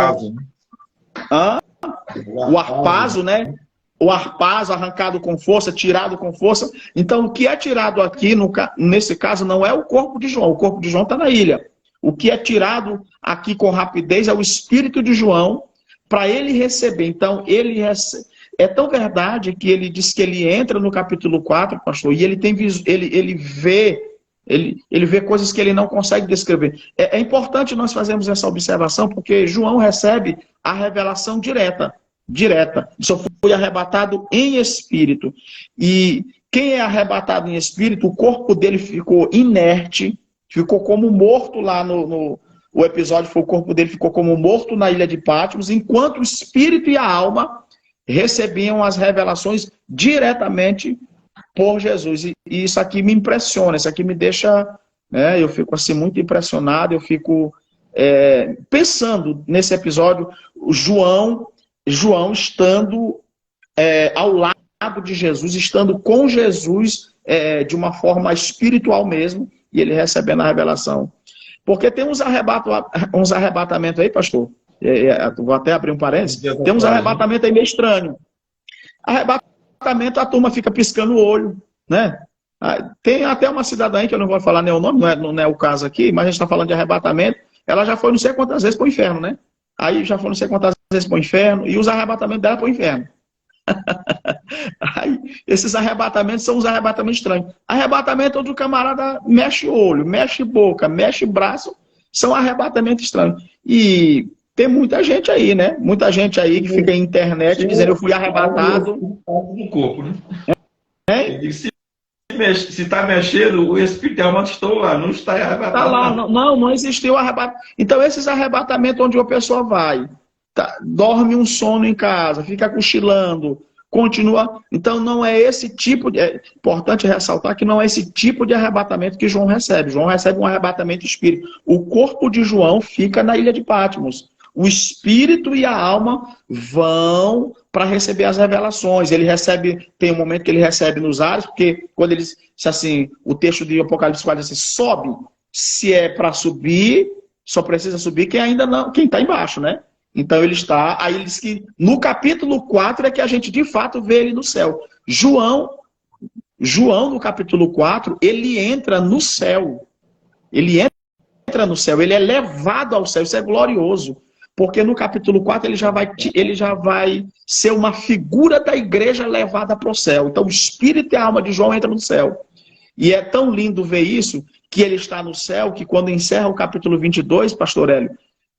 o arpazo, né? O arpazo arrancado com força, tirado com força. Então, o que é tirado aqui, nesse caso, não é o corpo de João. O corpo de João está na ilha. O que é tirado aqui com rapidez é o espírito de João para ele receber. Então, ele recebe. É tão verdade que ele diz que ele entra no capítulo 4, pastor, e ele vê coisas que ele não consegue descrever. É importante nós fazermos essa observação, porque João recebe a revelação direta. Só foi arrebatado em espírito. E quem é arrebatado em espírito, o corpo dele ficou inerte, ficou como morto lá o episódio foi o corpo dele ficou como morto na ilha de Patmos, enquanto o espírito e a alma recebiam as revelações diretamente por Jesus. E isso aqui me impressiona, isso aqui me deixa, né, eu fico assim muito impressionado, eu fico pensando nesse episódio, o João estando ao lado de Jesus, estando com Jesus de uma forma espiritual mesmo, e ele recebendo a revelação. Porque tem uns arrebatamentos aí, pastor, vou até abrir um parênteses, tem uns arrebatamentos aí meio estranhos. Arrebatamento, a turma fica piscando o olho, né? Tem até uma cidadã aí, que eu não vou falar nem o nome, não é o caso aqui, mas a gente está falando de arrebatamento, ela já foi não sei quantas vezes para o inferno, né? Aí já foi não sei quantas vezes para o inferno, e os arrebatamentos dela para o inferno. Aí, esses arrebatamentos são os arrebatamentos estranhos. Arrebatamento onde o camarada mexe o olho, mexe boca, mexe braço, são arrebatamentos estranhos. E tem muita gente aí, né? Muita gente aí que fica em internet dizendo eu fui arrebatado. No corpo, né? Se está mexendo, o espírito e a alma estão lá, não está arrebatado. Tá lá, não existiu arrebatamento. Então, esses arrebatamentos onde a pessoa vai, dorme um sono em casa, fica cochilando, continua. Então, não é esse tipo de. É importante ressaltar que não é esse tipo de arrebatamento que João recebe. João recebe um arrebatamento espírito. O corpo de João fica na ilha de Patmos. O espírito e a alma vão para receber as revelações. Ele recebe, tem um momento que ele recebe nos ares, porque quando ele, se assim, o texto de Apocalipse fala assim, sobe, se é para subir, só precisa subir quem ainda não, quem está embaixo, né? Então ele está, aí ele diz que no capítulo 4 é que a gente de fato vê ele no céu. João no capítulo 4, ele entra no céu. Ele entra no céu, ele é levado ao céu, isso é glorioso. Porque no capítulo 4 ele já vai ser uma figura da igreja levada para o céu. Então o espírito e a alma de João entram no céu. E é tão lindo ver isso, que ele está no céu, que quando encerra o capítulo 22, pastor Hélio,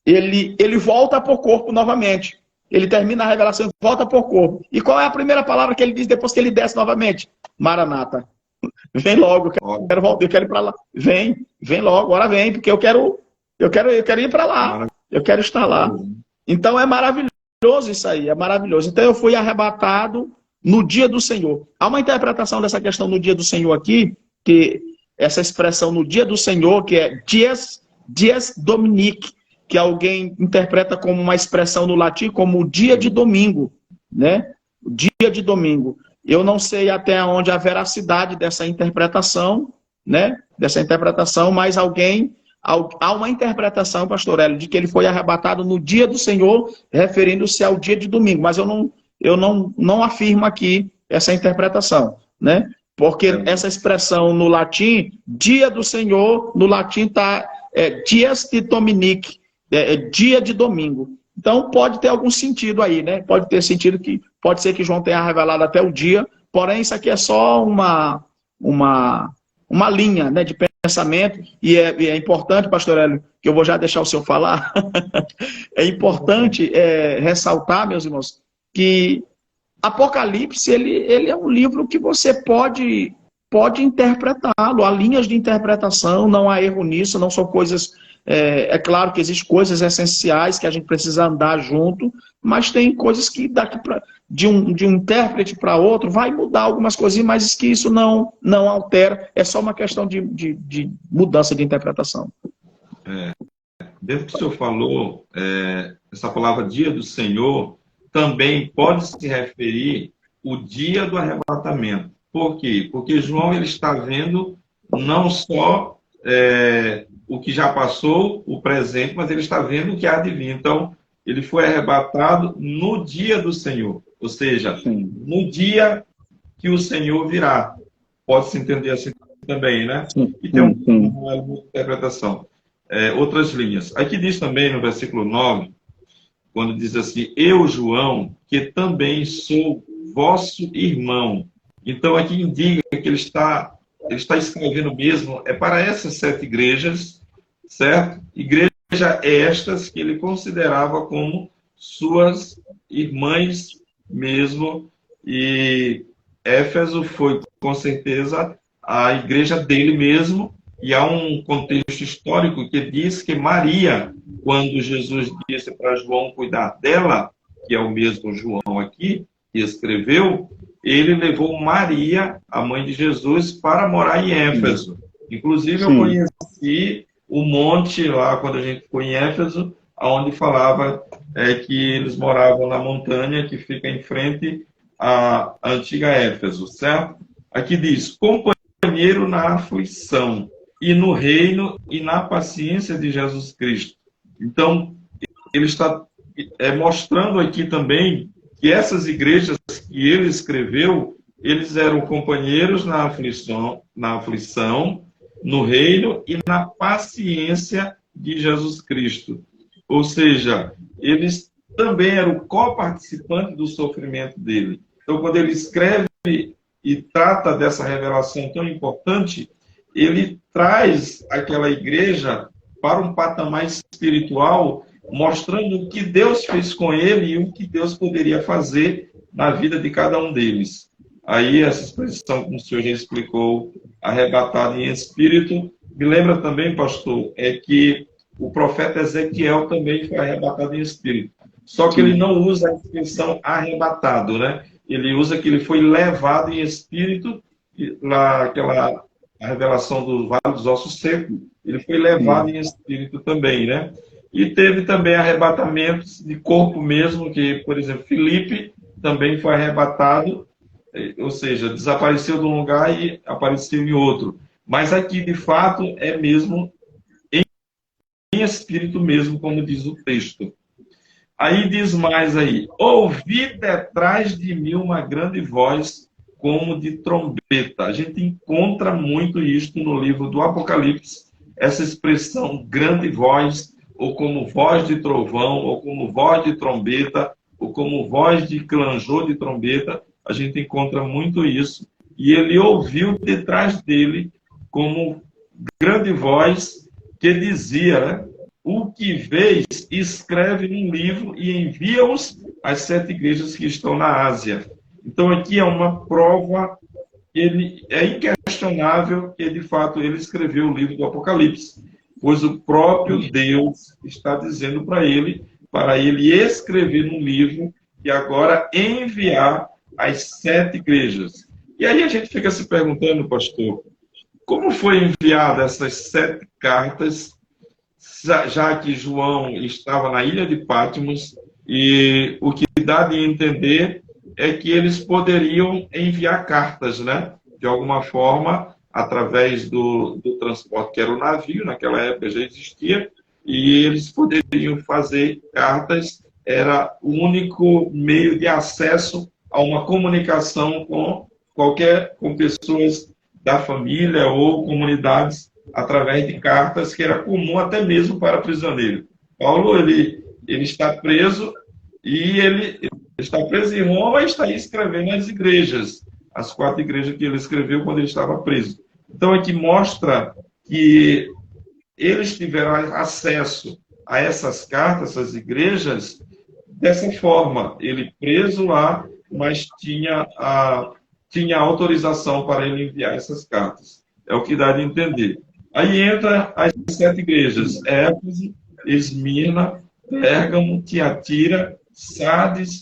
ele volta para o corpo novamente. Ele termina a revelação e volta para o corpo. E qual é a primeira palavra que ele diz depois que ele desce novamente? Maranata. Vem logo, eu quero ir para lá. Vem logo, agora vem, porque eu quero ir para lá. Eu quero estar lá. Então é maravilhoso isso aí, é maravilhoso. Então eu fui arrebatado no dia do Senhor. Há uma interpretação dessa questão no dia do Senhor aqui, que essa expressão no dia do Senhor, que é dies Dominique, que alguém interpreta como uma expressão no latim como o dia de domingo, né? O dia de domingo. Eu não sei até onde a veracidade dessa interpretação, né? Dessa interpretação, mas há uma interpretação, pastor Hélio, de que ele foi arrebatado no dia do Senhor, referindo-se ao dia de domingo. Mas eu não afirmo aqui essa interpretação, né? Porque essa expressão no latim, dia do Senhor, no latim está dies de Dominique, dia de domingo. Então pode ter algum sentido aí, né? Pode ter sentido que pode ser que João tenha revelado até o dia, porém isso aqui é só uma linha, né, de pensamento, e é importante, pastor Hélio, que eu vou já deixar o senhor falar, é importante ressaltar, meus irmãos, que Apocalipse, ele é um livro que você pode interpretá-lo, há linhas de interpretação, não há erro nisso, não são coisas, é claro que existem coisas essenciais que a gente precisa andar junto, mas tem coisas que de um intérprete para outro vai mudar algumas coisinhas, mas que isso não altera, é só uma questão de mudança de interpretação. Dentro do que o senhor falou, essa palavra dia do Senhor também pode se referir o dia do arrebatamento. Por quê? Porque João ele está vendo não só o que já passou, o presente, mas ele está vendo o que há de vir. Então, ele foi arrebatado no dia do Senhor. Ou seja, no dia que o Senhor virá. Pode-se entender assim também, né? E tem uma interpretação. Outras linhas. Aqui diz também no versículo 9, quando diz assim, eu, João, que também sou vosso irmão. Então, aqui indica que ele está escrevendo mesmo, para essas 7 igrejas, certo? Igrejas estas que ele considerava como suas irmãs mesmo, e Éfeso foi com certeza, a igreja dele mesmo, e há um contexto histórico que diz que Maria, quando Jesus disse para João cuidar dela, que é o mesmo João aqui, que escreveu, ele levou Maria, a mãe de Jesus, para morar em Éfeso. Inclusive, eu conheci o monte lá, quando a gente foi em Éfeso, onde falava que eles moravam na montanha que fica em frente à antiga Éfeso, certo? Aqui diz, companheiro na aflição, e no reino e na paciência de Jesus Cristo. Então, ele está mostrando aqui também que essas igrejas que ele escreveu, eles eram companheiros na aflição, no reino e na paciência de Jesus Cristo. Ou seja, eles também eram coparticipantes do sofrimento dele. Então, quando ele escreve e trata dessa revelação tão importante, ele traz aquela igreja para um patamar espiritual, mostrando o que Deus fez com ele e o que Deus poderia fazer na vida de cada um deles. Aí, essa expressão, como o senhor já explicou, arrebatado em espírito, me lembra também, pastor, que o profeta Ezequiel também foi arrebatado em espírito. Só que ele não usa a expressão arrebatado, né? Ele usa que ele foi levado em espírito, naquela a revelação do Vale dos Ossos Secos, ele foi levado em espírito também, né? E teve também arrebatamentos de corpo mesmo, que, por exemplo, Filipe também foi arrebatado, ou seja, desapareceu de um lugar e apareceu em outro. Mas aqui, de fato, é mesmo em espírito mesmo, como diz o texto. Aí diz mais aí, ouvi detrás de mim uma grande voz como de trombeta. A gente encontra muito isto no livro do Apocalipse, essa expressão grande voz, ou como voz de trovão, ou como voz de trombeta, ou como voz de clanjor de trombeta, a gente encontra muito isso. E ele ouviu detrás dele como grande voz que dizia, né? O que vês, escreve num livro e envia-os às 7 igrejas que estão na Ásia. Então, aqui é uma prova, ele é inquestionável que, de fato, ele escreveu o livro do Apocalipse, pois o próprio Deus está dizendo para ele escrever num livro e agora enviar às 7 igrejas. E aí a gente fica se perguntando, pastor, como foi enviada essas 7 cartas, já que João estava na ilha de Patmos, e o que dá de entender é que eles poderiam enviar cartas, né? De alguma forma, através do transporte, que era o navio, naquela época já existia, e eles poderiam fazer cartas, era o único meio de acesso a uma comunicação com pessoas da família ou comunidades através de cartas, que era comum até mesmo para prisioneiro. Paulo, ele está preso e ele está preso em Roma e está aí escrevendo as igrejas, as 4 igrejas que ele escreveu quando ele estava preso. Então, aqui mostra que eles tiveram acesso a essas cartas, essas igrejas, dessa forma. Ele preso lá, mas tinha autorização para ele enviar essas cartas. É o que dá de entender. Aí entra as 7 igrejas: Éfeso, Esmirna, Pérgamo, Tiatira, Sardes,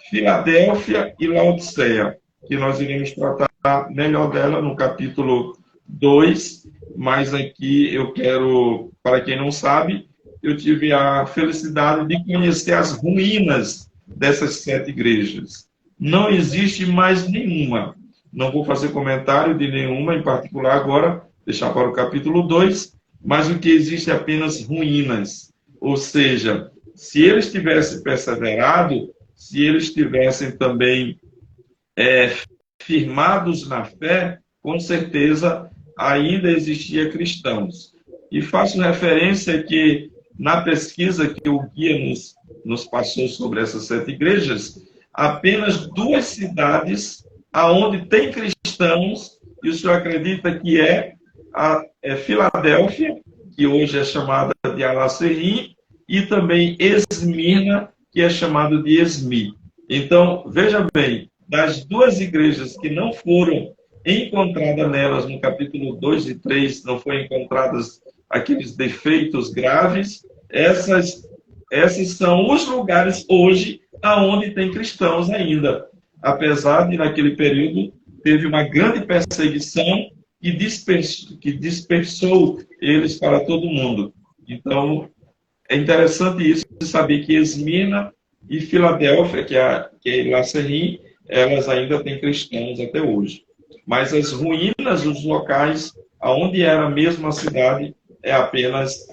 Filadélfia e Laodiceia, que nós iremos tratar melhor dela no capítulo 2, mas aqui eu quero, para quem não sabe, eu tive a felicidade de conhecer as ruínas dessas 7 igrejas. Não existe mais nenhuma. Não vou fazer comentário de nenhuma em particular agora, deixar para o capítulo 2, mas o que existe é apenas ruínas. Ou seja, se eles tivessem perseverado, se eles tivessem também firmados na fé, com certeza ainda existia cristãos. E faço referência que na pesquisa que o guia nos passou sobre essas 7 igrejas, apenas 2 cidades aonde tem cristãos, e o senhor acredita que é Filadélfia, que hoje é chamada de Alacerim, e também Esmirna, que é chamado de Esmi. Então, veja bem, das 2 igrejas que não foram encontrada nelas no capítulo 2 e 3, não foram encontradas aqueles defeitos graves, esses são os lugares hoje aonde tem cristãos ainda. Apesar de, naquele período, teve uma grande perseguição que dispersou eles para todo mundo. Então, é interessante isso, de saber que Esmirna e Filadélfia, que é Lacerim, elas ainda têm cristãos até hoje. Mas as ruínas, os locais aonde era mesmo a cidade, é apenas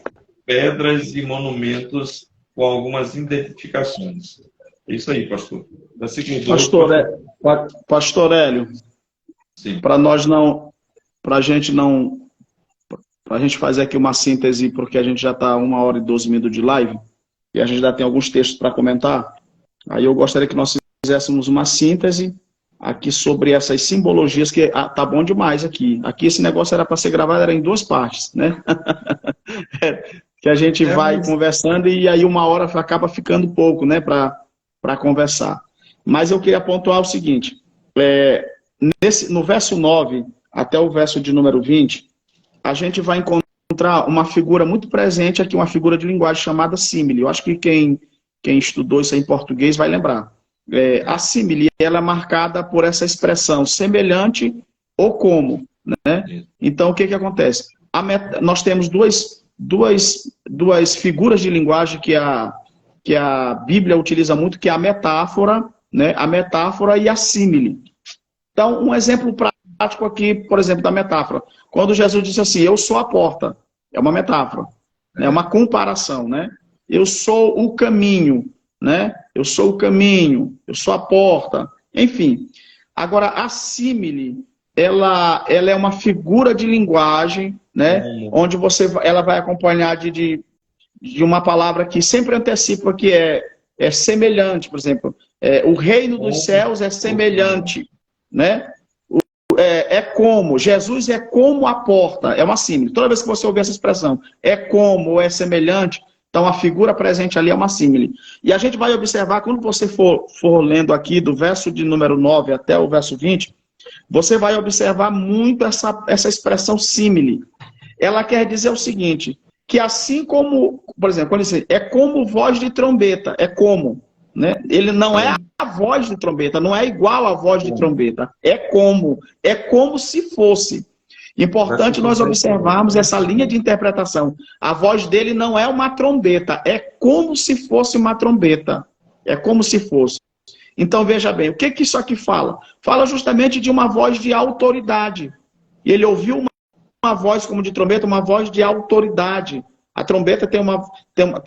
pedras e monumentos com algumas identificações. É isso aí, pastor. Versículo 2, Pastor Hélio, para a gente fazer aqui uma síntese, porque a gente já está 1h12 de live, e a gente já tem alguns textos para comentar, aí eu gostaria que nós fizéssemos uma síntese aqui sobre essas simbologias, que tá bom demais aqui. Aqui esse negócio era para ser gravado, era em 2 partes, né? Que a gente vai conversando e aí 1 hora acaba ficando pouco, né, para conversar. Mas eu queria pontuar o seguinte, no verso 9 até o verso de número 20, a gente vai encontrar uma figura muito presente aqui, uma figura de linguagem chamada símile. Eu acho que quem estudou isso em português vai lembrar. A símile, ela é marcada por essa expressão semelhante ou como, né? Então, o que acontece? Nós temos duas figuras de linguagem que a Bíblia utiliza muito, que é a metáfora, né? A metáfora e a símile. Então, um exemplo prático aqui, por exemplo, da metáfora. Quando Jesus disse assim, eu sou a porta, é uma metáfora, é uma comparação, né? Eu sou o caminho, né? Eu sou o caminho, eu sou a porta, enfim. Agora, a símile, ela é uma figura de linguagem, né? Onde ela vai acompanhar de uma palavra que sempre antecipa que é semelhante, por exemplo. O reino dos céus é semelhante, né? É como, Jesus é como a porta, é uma símile. Toda vez que você ouvir essa expressão, é como ou é semelhante, então a figura presente ali é uma símile. E a gente vai observar, quando você for lendo aqui do verso de número 9 até o verso 20, você vai observar muito essa expressão símile. Ela quer dizer o seguinte, que assim como, por exemplo, quando diz, é como voz de trombeta, é como, né? Ele não é a voz de trombeta, não é igual à voz de trombeta, é como se fosse. Importante nós observarmos essa linha de interpretação. A voz dele não é uma trombeta, é como se fosse uma trombeta. É como se fosse. Então veja bem, o que isso aqui fala? Fala justamente de uma voz de autoridade. E ele ouviu uma voz como de trombeta, uma voz de autoridade. A trombeta tem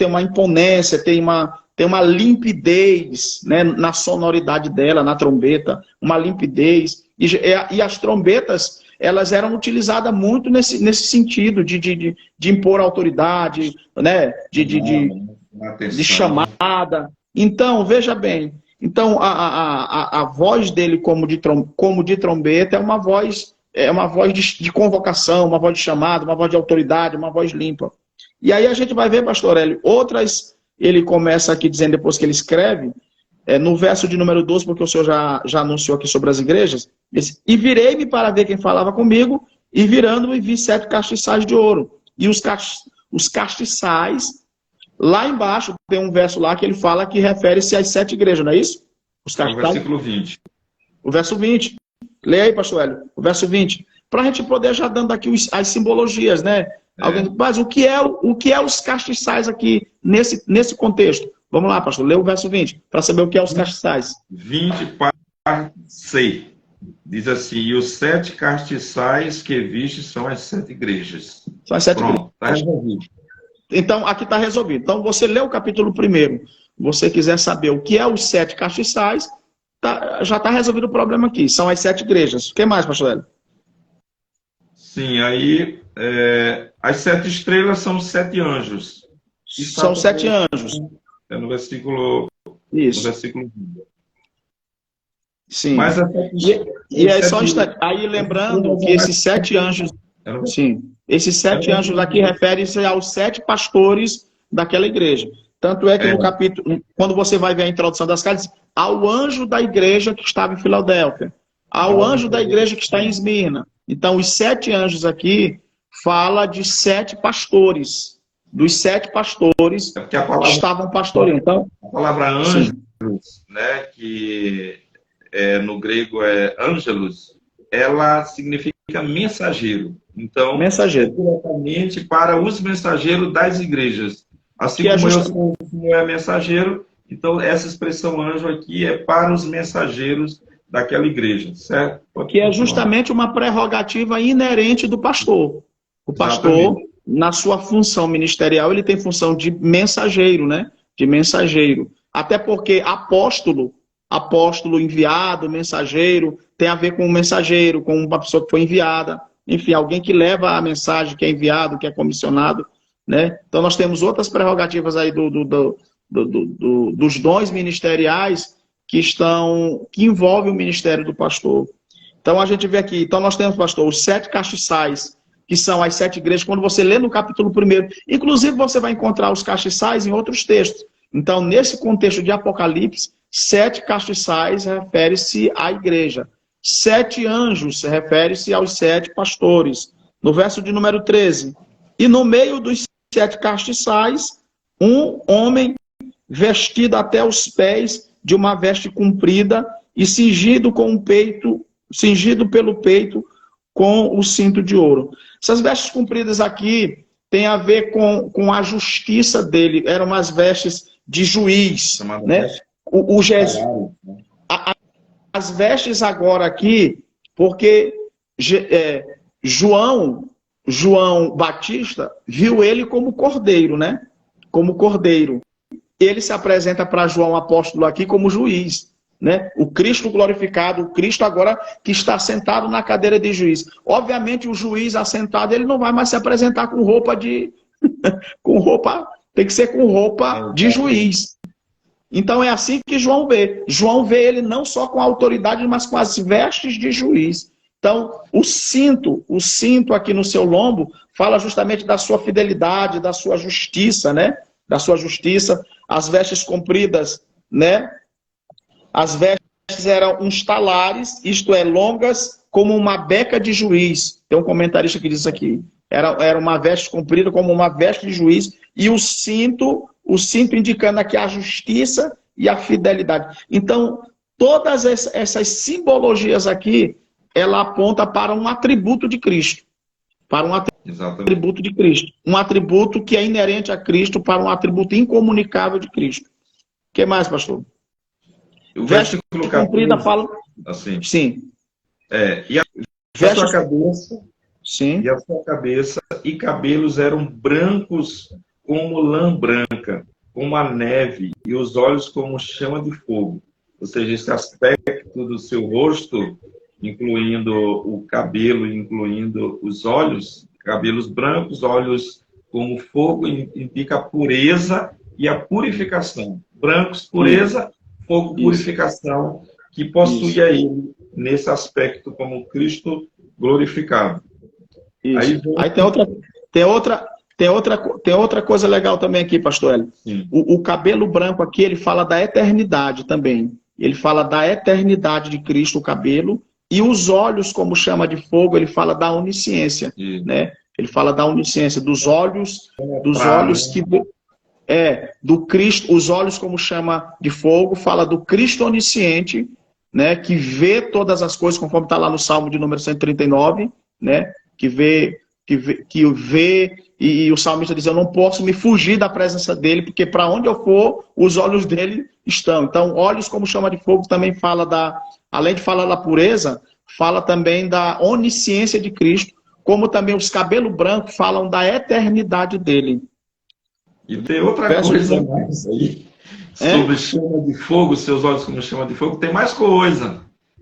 uma imponência, tem uma limpidez, né, na sonoridade dela, na trombeta, uma limpidez. E as trombetas, elas eram utilizadas muito nesse sentido de impor autoridade, né, de chamada. Então, veja bem, então a voz dele como de trombeta é uma voz de convocação, uma voz de chamada, uma voz de autoridade, uma voz limpa. E aí a gente vai ver, pastor Hélio, ele começa aqui dizendo, depois que ele escreve, no verso de número 12, porque o senhor já anunciou aqui sobre as igrejas, diz, e virei-me para ver quem falava comigo, e virando-me vi 7 castiçais de ouro. E os castiçais, lá embaixo, tem um verso lá que ele fala que refere-se às 7 igrejas, não é isso? Os castiçais. O versículo 20. O verso 20. Leia aí, pastor Hélio, o verso 20. Para a gente poder já dando aqui as simbologias, né? Mas o que é os castiçais aqui nesse contexto? Vamos lá, pastor, lê o verso 20, para saber o que é os castiçais. 20, parte C. Diz assim, e os 7 castiçais que viste são as 7 igrejas. São as 7 igrejas. Está resolvido. Então, aqui está resolvido. Então, você lê o capítulo 1, você quiser saber o que é os 7 castiçais, já está resolvido o problema aqui. São as 7 igrejas. O que mais, pastor Hélio? Sim, aí as 7 estrelas são os 7 anjos. São 7 anjos. É no versículo... Isso. No versículo 20. Sim. Mas e aí, só aí lembrando que esses 7 anjos... Sim. Esses 7 anjos aqui referem-se aos 7 pastores daquela igreja. Tanto é que no capítulo... Quando você vai ver a introdução das cartas, ao anjo da igreja que estava em Filadélfia. ao anjo da igreja que está em Esmirna. Então, os 7 anjos aqui fala de 7 pastores, dos 7 pastores É porque a que palavra, estavam pastoreando. Então, a palavra anjos, sim, né, que no grego é ângelos, ela significa mensageiro. Então, é mensageiro. diretamente para os mensageiros das igrejas. Assim Que é como eu justa, sou, o Senhor é mensageiro, então essa expressão anjo aqui é para os mensageiros daquela igreja, certo? Pode que é continuar. justamente uma prerrogativa inerente do pastor. O pastor, Exatamente. na sua função ministerial, ele tem função de mensageiro, né? De mensageiro. Até porque apóstolo, apóstolo enviado, mensageiro, tem a ver com o mensageiro, com uma pessoa que foi enviada. Enfim, alguém que leva a mensagem, que é enviado, que é comissionado, né? Então nós temos outras prerrogativas aí dos dons ministeriais que envolvem o ministério do pastor. Então a gente vê aqui, então nós temos, pastor, os 7 castiçais, que são as 7 igrejas, quando você lê no capítulo 1º, inclusive você vai encontrar os castiçais em outros textos. Então, nesse contexto de Apocalipse, 7 castiçais refere-se à igreja. 7 anjos refere-se aos 7 pastores. No verso de número 13. E no meio dos 7 castiçais, um homem vestido até os pés de uma veste comprida e cingido pelo peito com o cinto de ouro. Essas vestes compridas aqui têm a ver com a justiça dele. Eram umas vestes de juiz, né? As vestes agora aqui, porque João Batista viu ele como cordeiro, né? Como cordeiro. Ele se apresenta para João apóstolo aqui como juiz, né? O Cristo glorificado, o Cristo agora que está sentado na cadeira de juiz. Obviamente o juiz assentado, ele não vai mais se apresentar com roupa tem que ser com roupa de juiz. Então é assim que João vê. João vê ele não só com a autoridade, mas com as vestes de juiz. Então, o cinto aqui no seu lombo fala justamente da sua fidelidade, da sua justiça, né? Da sua justiça. As vestes compridas, né? As vestes eram uns talares, isto é, longas como uma beca de juiz. Tem um comentarista que diz isso aqui. Era uma veste comprida como uma veste de juiz, e o cinto indicando aqui a justiça e a fidelidade. Então, todas essas simbologias aqui, ela aponta para um atributo de Cristo. Para um atributo de Cristo. Um atributo que é inerente a Cristo, para um atributo incomunicável de Cristo. O que mais, pastor? O Veste comprida fala... assim. Sim. E a sua cabeça... Sim. E a sua cabeça e cabelos eram brancos como lã branca, como a neve, e os olhos como chama de fogo. Ou seja, esse aspecto do seu rosto, incluindo o cabelo, incluindo os olhos, cabelos brancos, olhos como fogo, indica a pureza e a purificação. Brancos, pureza, fogo, purificação, que possuía ele nesse aspecto como Cristo glorificado. Isso. Aí tem outra coisa legal também aqui, pastor Hélio. O cabelo branco aqui, ele fala da eternidade também. Ele fala da eternidade de Cristo, o cabelo. E os olhos, como chama de fogo, ele fala da onisciência, né? Ele fala da onisciência, dos olhos que... do Cristo, os olhos como chama de fogo, fala do Cristo onisciente, né? Que vê todas as coisas, conforme está lá no Salmo de número 139, né? Que vê, e o salmista diz, eu não posso me fugir da presença dele, porque para onde eu for, os olhos dele estão. Então, olhos como chama de fogo também fala além de falar da pureza, fala também da onisciência de Cristo, como também os cabelos brancos falam da eternidade dele. E tem outra coisa mais aí, sobre chama de fogo, seus olhos como chama de fogo, tem mais coisa.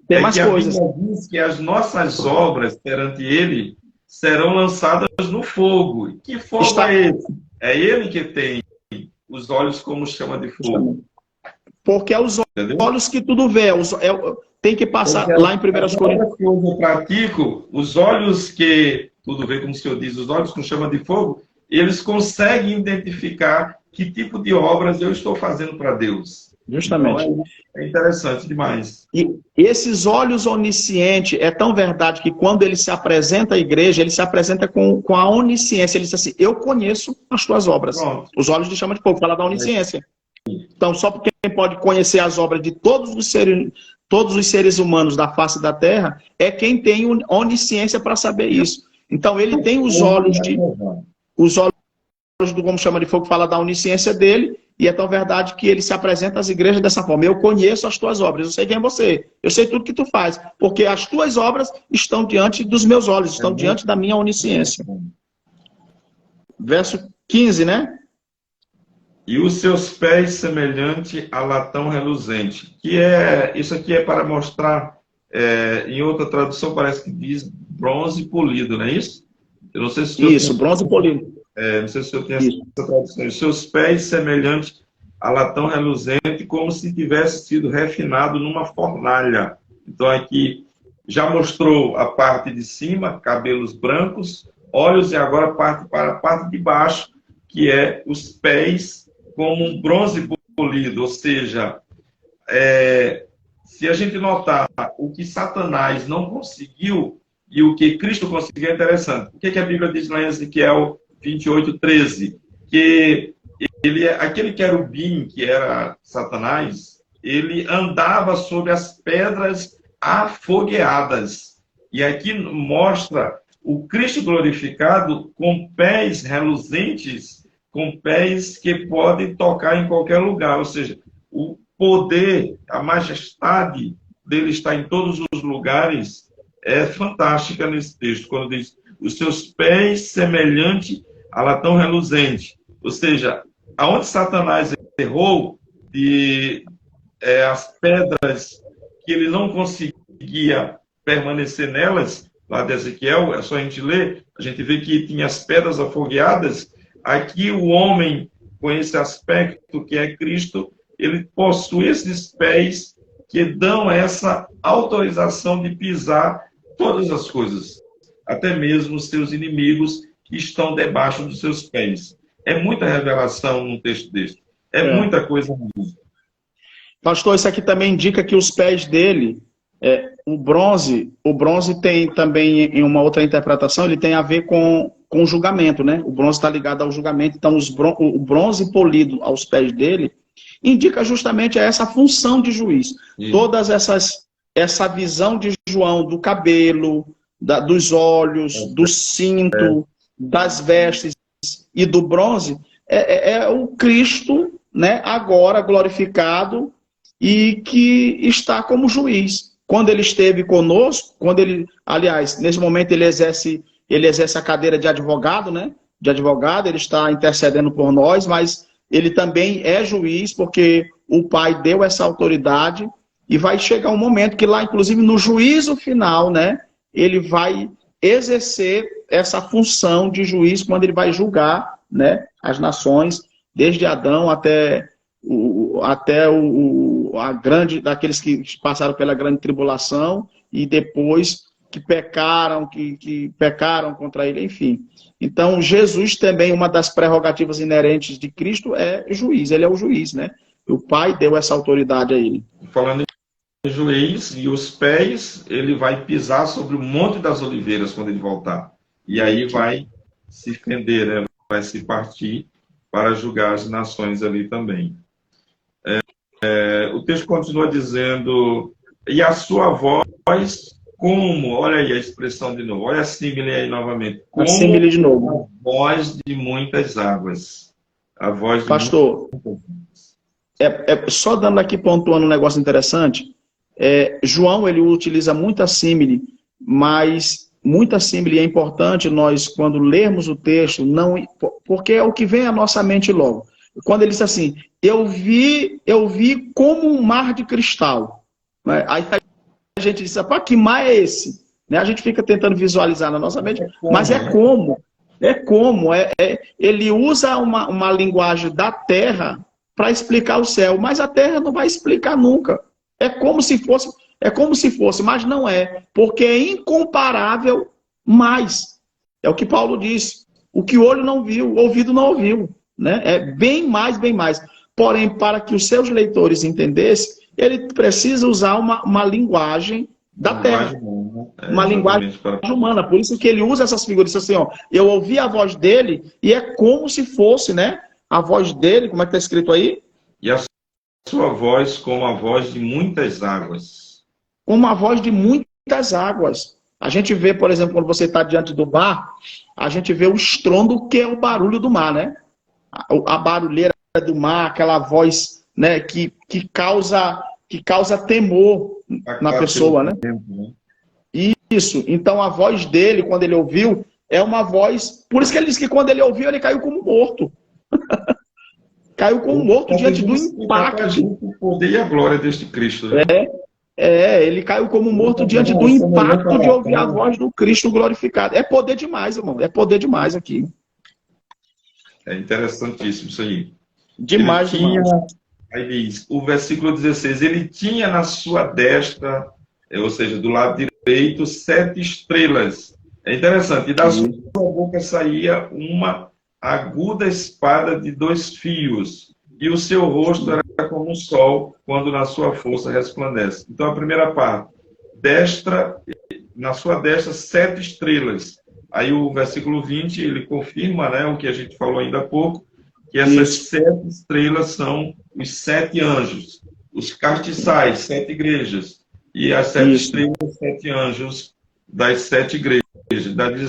Tem mais coisas. A Bíblia diz que as nossas obras perante ele serão lançadas no fogo. Que fogo é esse? É ele que tem os olhos como chama de fogo. Porque é os olhos que tudo vê. Tem que passar lá em 1 Coríntios. Eu pratico, os olhos que tudo vê, como o senhor diz, os olhos com chama de fogo, eles conseguem identificar que tipo de obras eu estou fazendo para Deus. Justamente. Então, é interessante demais. E esses olhos oniscientes, é tão verdade que quando ele se apresenta à igreja, ele se apresenta com a onisciência. Ele diz assim, eu conheço as tuas obras. Pronto. Os olhos de chama de fogo, fala da onisciência. Então, só porque quem pode conhecer as obras de todos os seres humanos da face da terra, é quem tem onisciência para saber isso. Então, ele tem os olhos do, como chama de fogo, fala da onisciência dele, e é tão verdade que ele se apresenta às igrejas dessa forma. Eu conheço as tuas obras, eu sei quem é você, eu sei tudo que tu faz, porque as tuas obras estão diante dos meus olhos, estão diante da minha onisciência. Verso 15, né? E os seus pés semelhante a latão reluzente. Isso aqui é para mostrar, em outra tradução parece que diz bronze polido, não é isso? Eu não sei se isso, bronze polido. Não sei se eu tenho essa tradução. Os seus pés semelhantes a latão reluzente, como se tivesse sido refinado numa fornalha. Então aqui já mostrou a parte de cima, cabelos brancos, olhos, e agora parte para a parte de baixo, que é os pés como um bronze polido. Ou seja, se a gente notar o que Satanás não conseguiu e o que Cristo conseguiu, é interessante. O que a Bíblia diz lá em Ezequiel 28:13, que aquele querubim que era Satanás, ele andava sobre as pedras afogueadas. E aqui mostra o Cristo glorificado com pés reluzentes, com pés que podem tocar em qualquer lugar. Ou seja, o poder, a majestade dele está em todos os lugares. É fantástica nesse texto, quando diz os seus pés semelhante a latão reluzente. Ou seja, aonde Satanás errou, as pedras que ele não conseguia permanecer nelas, lá de Ezequiel, é só a gente ler, a gente vê que tinha as pedras afogueadas. Aqui o homem, com esse aspecto que é Cristo, ele possui esses pés que dão essa autorização de pisar todas as coisas, até mesmo os seus inimigos que estão debaixo dos seus pés. É muita revelação num texto desse. É muita coisa mesmo. Pastor, isso aqui também indica que os pés dele, o bronze tem também, em uma outra interpretação, ele tem a ver com o julgamento, né? O bronze está ligado ao julgamento, então o bronze polido aos pés dele indica justamente essa função de juiz. Todas essa visão de João do cabelo, dos olhos, do cinto, das vestes e do bronze, é o Cristo, né, agora glorificado e que está como juiz. Quando ele esteve conosco, aliás, nesse momento ele exerce a cadeira de advogado, né? De advogado, ele está intercedendo por nós, mas ele também é juiz, porque o Pai deu essa autoridade, e vai chegar um momento que lá, inclusive no juízo final, né, ele vai exercer essa função de juiz quando ele vai julgar, né, as nações, desde Adão até daqueles que passaram pela grande tribulação e depois que pecaram contra ele, enfim. Então, Jesus também, uma das prerrogativas inerentes de Cristo é juiz, ele é o juiz, né? O Pai deu essa autoridade a ele. Falando em juiz, e os pés, ele vai pisar sobre o Monte das Oliveiras quando ele voltar. E aí vai se fender, né? Vai se partir para julgar as nações ali também. O texto continua dizendo, e a sua voz como, olha aí a expressão de novo, olha a símile aí novamente, como a símile de novo. A voz de muitas águas. A voz de Pastor, só dando aqui, pontuando um negócio interessante, João, ele utiliza muita símile, mas muita símile é importante nós, quando lermos o texto, porque é o que vem à nossa mente logo. Quando ele diz assim, eu vi como um mar de cristal. Né? Aí a gente diz, pá, que mar é esse? Né? A gente fica tentando visualizar na nossa mente, mas é como. Ele usa uma linguagem da terra para explicar o céu, mas a terra não vai explicar nunca. É como se fosse, mas não é, porque é incomparável mais. É o que Paulo diz. O que o olho não viu, o ouvido não ouviu. Né? É bem mais, bem mais. porém, para que os seus leitores entendessem, ele precisa usar uma linguagem da terra. Uma linguagem humana. Por isso que ele usa essas figuras. Assim, ó, eu ouvi a voz dele e é como se fosse, né? A voz dele, como é que está escrito aí? E a sua voz como a voz de muitas águas. Como a voz de muitas águas. A gente vê, por exemplo, quando você está diante do mar, a gente vê o estrondo, que é o barulho do mar, né? A barulheira do mar, aquela voz, né, que causa temor na pessoa, né? Isso. Então a voz dele, quando ele ouviu, é uma voz... Por isso que ele diz que quando ele ouviu, ele caiu como morto. Caiu como morto diante do impacto. O poder e a glória deste Cristo. Né? Ele caiu como morto diante do impacto de ouvir a voz do Cristo glorificado. É poder demais, irmão. É poder demais aqui. É interessantíssimo isso aí. Demais, demais. Aí diz, o versículo 16, ele tinha na sua destra, ou seja, do lado direito, 7 estrelas. É interessante. E da sua boca saía uma aguda espada de 2 fios, e o seu rosto era como o sol, quando na sua força resplandece. Então, a primeira parte, na sua destra, 7 estrelas. Aí o versículo 20, ele confirma, né, o que a gente falou ainda há pouco, que essas 7 estrelas são os 7 anjos, os castiçais, 7 igrejas, e as 7 estrelas, 7 anjos das 7 igrejas.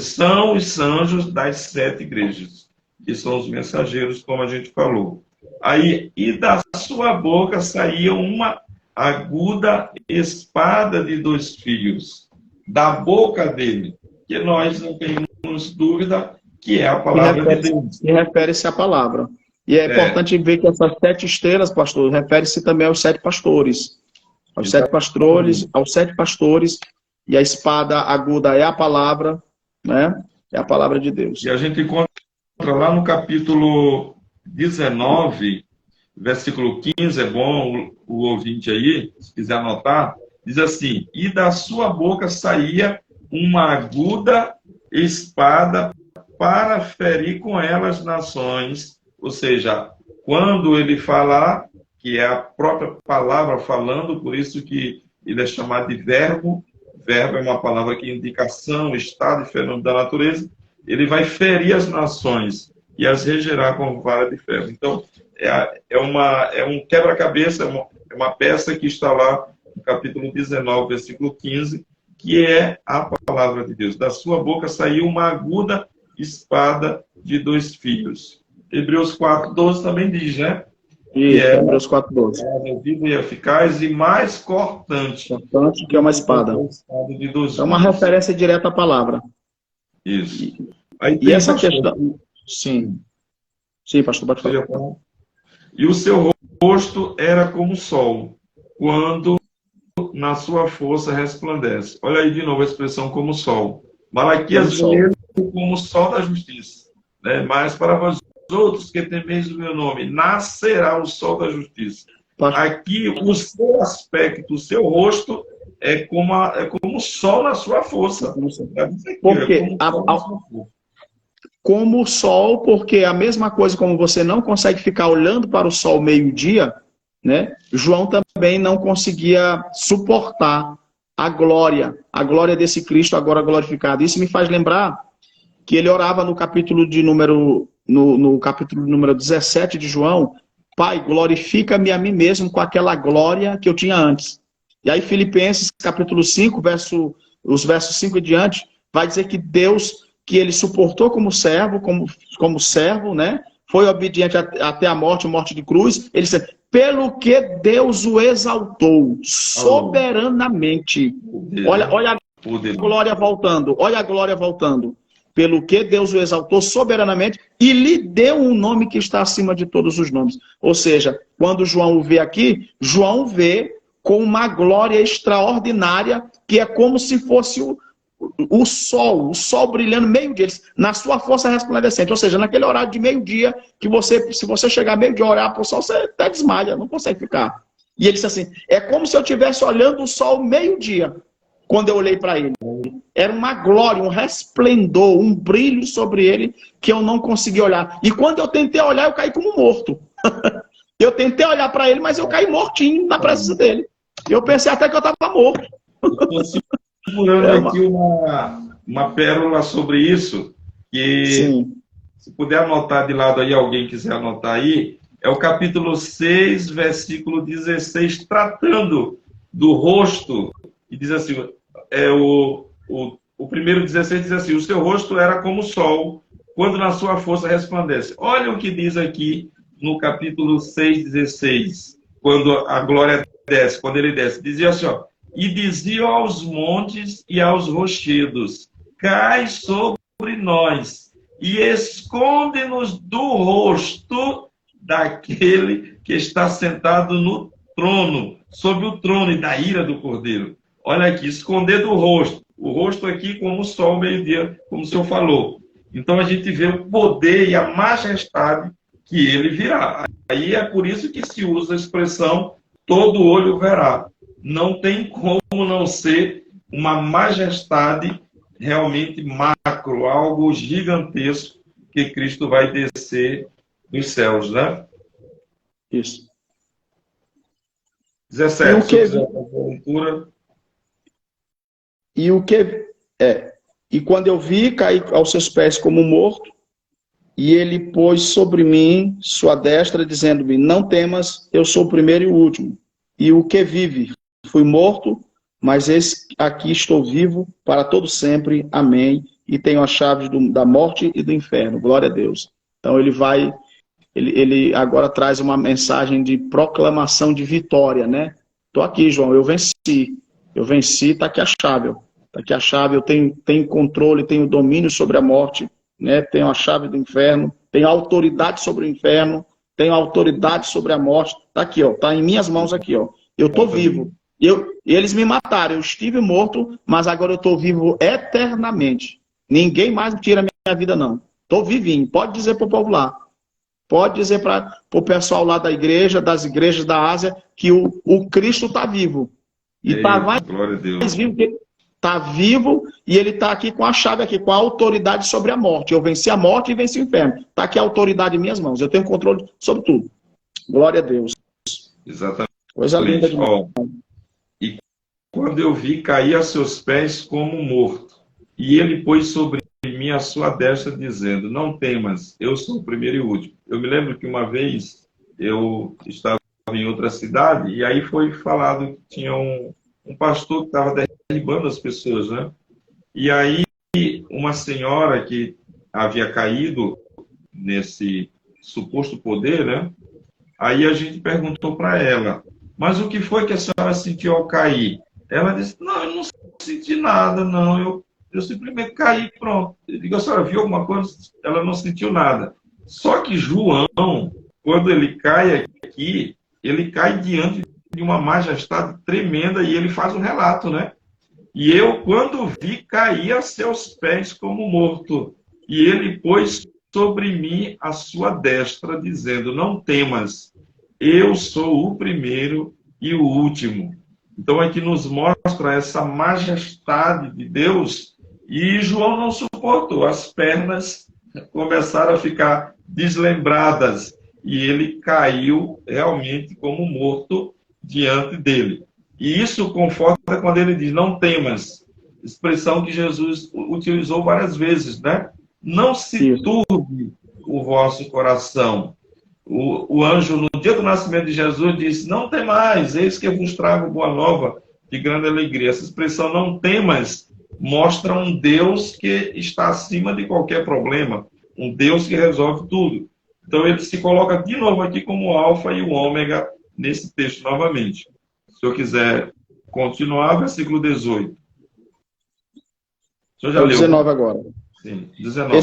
São os anjos das 7 igrejas, que são os mensageiros, como a gente falou. Aí, e da sua boca saía uma aguda espada de 2 fios, da boca dele, que nós não temos dúvida que é a palavra de Deus. E refere-se à palavra. E é importante ver que essas 7 estrelas, pastor, refere-se também aos 7 pastores. Aos 7 pastores, e a espada aguda é a palavra, né? É a palavra de Deus. E a gente encontra lá no capítulo 19, versículo 15, é bom o ouvinte aí, se quiser anotar, diz assim, e da sua boca saía uma aguda espada para ferir com ela as nações. Ou seja, quando ele falar, que é a própria palavra falando, por isso que ele é chamado de verbo. Verbo é uma palavra que indica ação, estado e fenômeno da natureza. Ele vai ferir as nações e as regerá com vara de ferro. Então, é um quebra-cabeça, é uma peça que está lá no capítulo 19, versículo 15, que é a palavra de Deus. Da sua boca saiu uma aguda espada de 2 fios. Hebreus 4:12 também diz, né? Isso, Hebreus 4:12. É viva e eficaz e mais cortante. Cortante que é uma espada. É uma referência direta à palavra. Isso. Aí e essa questão... Sim. Sim, pastor, pode falar. E o seu rosto era como o sol, quando na sua força resplandece. Olha aí de novo a expressão como sol. Malaquias mesmo como o sol da justiça. Né? Mas para vós outros que temeis o meu nome, nascerá o sol da justiça. Aqui o seu aspecto, o seu rosto é como o sol na sua força. Porque como o sol, porque a mesma coisa como você não consegue ficar olhando para o sol meio-dia, né? João também não conseguia suportar a glória desse Cristo agora glorificado. Isso me faz lembrar que ele orava no capítulo no capítulo número 17 de João, Pai, glorifica-me a mim mesmo com aquela glória que eu tinha antes. E aí Filipenses capítulo 5, os versos 5 e diante, vai dizer que Deus, que ele suportou como servo, né? Foi obediente até a morte de cruz. Ele disse, pelo que Deus o exaltou soberanamente. Olha a glória voltando. Olha a glória voltando. Pelo que Deus o exaltou soberanamente e lhe deu um nome que está acima de todos os nomes. Ou seja, quando João o vê aqui, João vê com uma glória extraordinária, que é como se fosse o sol brilhando meio-dia, na sua força resplandecente. Ou seja, naquele horário de meio-dia, que se você chegar meio-dia e olhar para o sol, você até desmaia, não consegue ficar. E ele disse assim, é como se eu estivesse olhando o sol meio-dia, quando eu olhei para ele. Era uma glória, um resplendor, um brilho sobre ele, que eu não conseguia olhar. E quando eu tentei olhar, eu caí como morto. Eu tentei olhar para ele, mas eu caí mortinho na presença dele. Eu pensei até que eu estava morto. Estou segurando aqui uma pérola sobre isso, que Sim. se puder anotar de lado aí, alguém quiser anotar aí, é o capítulo 6, versículo 16, tratando do rosto, e diz assim, o primeiro 16 diz assim, o seu rosto era como o sol, quando na sua força resplandece. Olha o que diz aqui no capítulo 6, 16, quando a glória desce, quando ele desce, dizia assim, ó, e dizia aos montes e aos rochedos, cai sobre nós, e esconde-nos do rosto daquele que está sentado no trono, sobre o trono e da ira do Cordeiro. Olha aqui, esconder do rosto. O rosto aqui como o sol meio-dia, como o senhor falou. Então a gente vê o poder e a majestade que ele virá. Aí é por isso que se usa a expressão todo olho verá. Não tem como não ser uma majestade realmente macro, algo gigantesco que Cristo vai descer dos céus, né? Isso. 17, E o que... se quiser fazer a leitura. E quando eu vi, caí aos seus pés como morto, e ele pôs sobre mim sua destra, dizendo-me, não temas, eu sou o primeiro e o último. E o que vive? Fui morto, mas eis aqui estou vivo para todo sempre. Amém. E tenho as chaves da morte e do inferno. Glória a Deus. Então ele agora traz uma mensagem de proclamação de vitória, né? Estou aqui, João, eu venci, está aqui a chave. Está aqui a chave, eu tenho controle, tenho domínio sobre a morte, né? Tenho a chave do inferno, tenho autoridade sobre o inferno, tenho autoridade sobre a morte. Está aqui, ó, está em minhas mãos aqui, ó. Eu estou vivo. Eles me mataram, eu estive morto, mas agora eu estou vivo eternamente. Ninguém mais tira a minha vida, não. Estou vivinho. Pode dizer para o povo lá. Pode dizer para o pessoal lá da igreja, das igrejas da Ásia, que o Cristo está vivo. E está mais vivo que ele. Está vivo e ele está aqui com a chave, aqui, com a autoridade sobre a morte. Eu venci a morte e venci o inferno. Está aqui a autoridade em minhas mãos. Eu tenho controle sobre tudo. Glória a Deus. Exatamente. Coisa linda demais. E quando eu vi, caí a seus pés como morto. E ele pôs sobre mim a sua destra, dizendo, não temas, eu sou o primeiro e o último. Eu me lembro que uma vez eu estava em outra cidade e aí foi falado que tinha um pastor que estava derribando as pessoas, né? E aí uma senhora que havia caído nesse suposto poder, né? Aí a gente perguntou para ela, mas o que foi que a senhora sentiu ao cair? Ela disse, não, eu não senti nada, não, eu simplesmente caí, pronto. Eu digo, a senhora viu alguma coisa? Ela não sentiu nada. Só que João, quando ele cai aqui, ele cai diante de uma majestade tremenda e ele faz um relato, né? E eu, quando vi, caí a seus pés como morto. E ele pôs sobre mim a sua destra, dizendo, não temas, eu sou o primeiro e o último. Então aqui nos mostra essa majestade de Deus e João não suportou. As pernas começaram a ficar deslembradas e ele caiu realmente como morto diante dele. E isso conforta quando ele diz, não temas, expressão que Jesus utilizou várias vezes, né? Não se turbe o vosso coração. O anjo, no dia do nascimento de Jesus, disse, não temais, eis que vos trago boa nova de grande alegria. Essa expressão, não temas, mostra um Deus que está acima de qualquer problema, um Deus que resolve tudo. Então ele se coloca de novo aqui como o alfa e o ômega nesse texto novamente. Se eu quiser continuar, versículo 18. O senhor já leu? 19 agora. Sim, 19.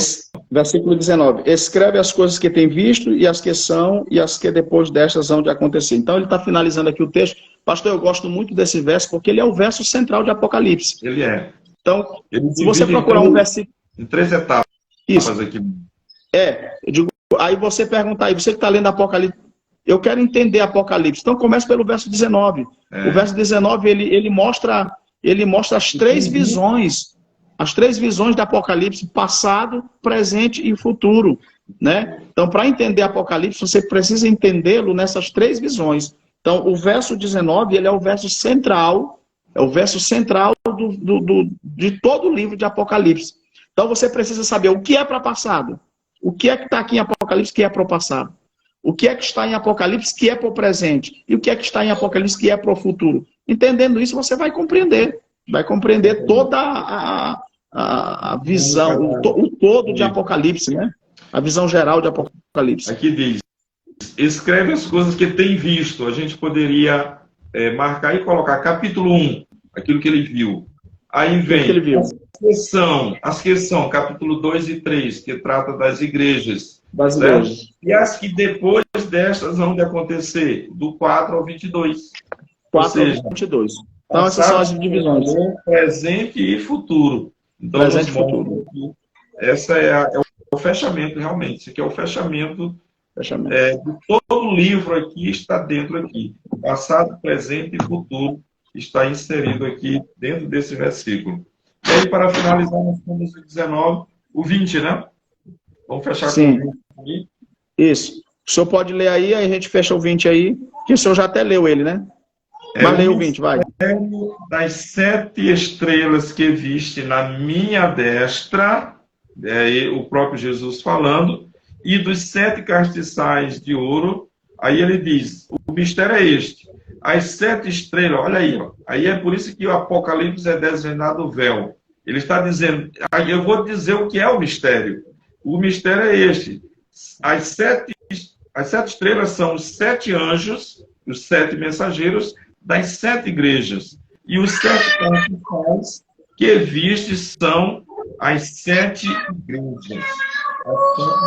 Versículo 19. Escreve as coisas que tem visto e as que são e as que depois destas hão de acontecer. Então ele está finalizando aqui o texto. Pastor, eu gosto muito desse verso porque ele é o verso central de Apocalipse. Ele é. Então, se você procurar um versículo... Em 3 etapas. Isso. Aqui. Eu digo, aí você pergunta aí, você que está lendo Apocalipse, eu quero entender Apocalipse. Então começa pelo verso 19. O verso 19, ele mostra as três visões. As três visões do Apocalipse, passado, presente e futuro. né? Então, para entender Apocalipse, você precisa entendê-lo nessas três visões. Então, o verso 19, ele é o verso central, de todo o livro de Apocalipse. Então, você precisa saber o que é para passado, o que é que está aqui em Apocalipse que é para o passado, o que é que está em Apocalipse que é para o presente, e o que é que está em Apocalipse que é para o futuro. Entendendo isso, você vai compreender toda a visão, o todo de Apocalipse, né? A visão geral de Apocalipse. Aqui diz, escreve as coisas que tem visto. A gente poderia marcar e colocar capítulo 1, aquilo que ele viu. Aí vem as que são capítulo 2 e 3, que trata das igrejas. E as que depois destas vão de acontecer, do 4 ao 22. 4 ao 22. Então, essas são as divisões. Presente e futuro. Então, presente e futuro. Essa é o fechamento, realmente. Isso aqui é o fechamento. De todo o livro aqui está dentro aqui. Passado, presente e futuro está inserido aqui dentro desse versículo. E aí, para finalizar, nós temos o 19, o 20, né? Vamos fechar com o 20 aqui. Isso. O senhor pode ler aí a gente fecha o 20 aí, que o senhor já até leu ele, né? Mas leia o 20, vai. Das 7 estrelas que viste na minha destra, o próprio Jesus falando, e dos 7 castiçais de ouro, aí ele diz, o mistério é este, as 7 estrelas, olha aí, ó, aí é por isso que o Apocalipse é desvendado o véu. Ele está dizendo, aí eu vou dizer o que é o mistério. O mistério é este, as 7 estrelas são os 7 anjos, os 7 mensageiros das 7 igrejas. E os 7 castiçais que viste são as 7 igrejas. As 7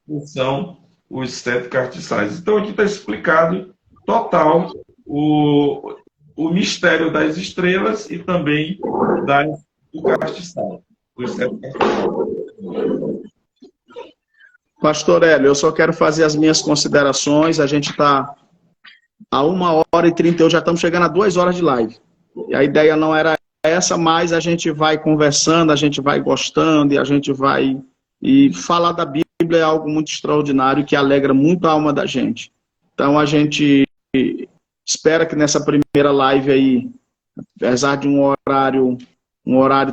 igrejas são os 7 castiçais. Então, aqui está explicado total o mistério das estrelas e também do castiçal. Os 7 castiçais. Pastor Hélio, eu só quero fazer as minhas considerações. A gente está a 1h30, já estamos chegando a 2 horas de live. E a ideia não era essa, mas a gente vai conversando, a gente vai gostando e a gente vai... E falar da Bíblia é algo muito extraordinário que alegra muito a alma da gente. Então a gente espera que nessa primeira live aí, apesar de um horário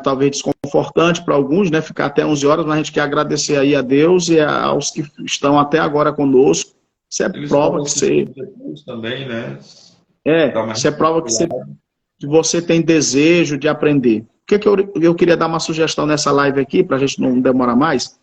talvez desconfortante para alguns, né, ficar até 11 horas, mas a gente quer agradecer aí a Deus e aos que estão até agora conosco. Isso é prova que você... também, né? Isso é prova que você tem desejo de aprender. O que eu queria dar uma sugestão nessa live aqui, para a gente não demorar mais,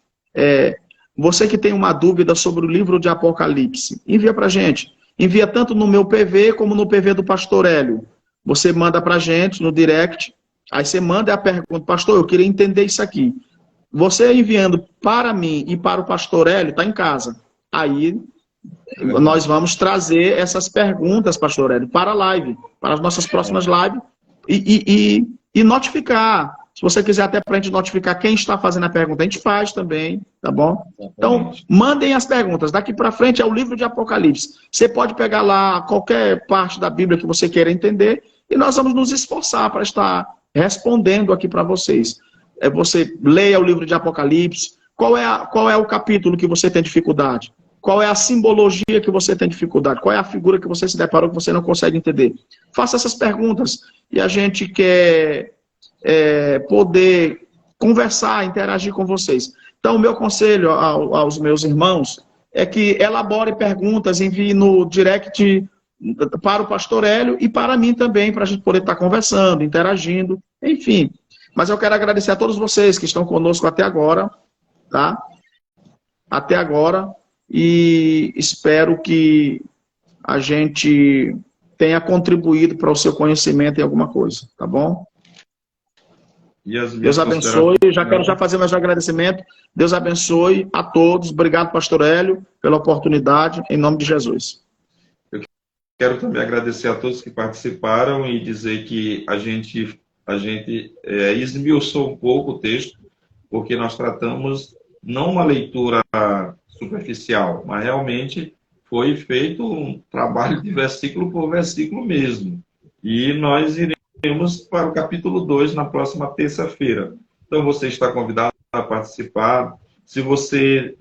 você que tem uma dúvida sobre o livro de Apocalipse, envia para a gente. Envia tanto no meu PV como no PV do Pastor Hélio. Você manda para a gente no direct, aí você manda a pergunta, pastor, eu queria entender isso aqui. Você enviando para mim e para o Pastor Hélio, está em casa. Aí nós vamos trazer essas perguntas, Pastor Hélio, para a live, para as nossas próximas lives e notificar. Se você quiser até para a gente notificar quem está fazendo a pergunta, a gente faz também, tá bom? Então, mandem as perguntas. Daqui para frente é o livro de Apocalipse. Você pode pegar lá qualquer parte da Bíblia que você queira entender e nós vamos nos esforçar para estar respondendo aqui para vocês. Você leia o livro de Apocalipse. Qual é o capítulo que você tem dificuldade? Qual é a simbologia que você tem dificuldade? Qual é a figura que você se deparou que você não consegue entender? Faça essas perguntas e a gente quer poder conversar, interagir com vocês. Então, o meu conselho aos meus irmãos é que elabore perguntas, envie no direct para o Pastor Hélio e para mim também, para a gente poder estar conversando, interagindo, enfim. Mas eu quero agradecer a todos vocês que estão conosco até agora, tá? Até agora. E espero que a gente tenha contribuído para o seu conhecimento em alguma coisa, tá bom? Deus abençoe. Já quero fazer mais um agradecimento. Deus abençoe a todos. Obrigado, Pastor Hélio, pela oportunidade, em nome de Jesus. Eu quero também agradecer a todos que participaram e dizer que a gente esmiuçou um pouco o texto, porque nós tratamos não uma leitura superficial, mas realmente foi feito um trabalho de versículo por versículo mesmo. E nós iremos para o capítulo 2 na próxima terça-feira. Então você está convidado a participar, Se você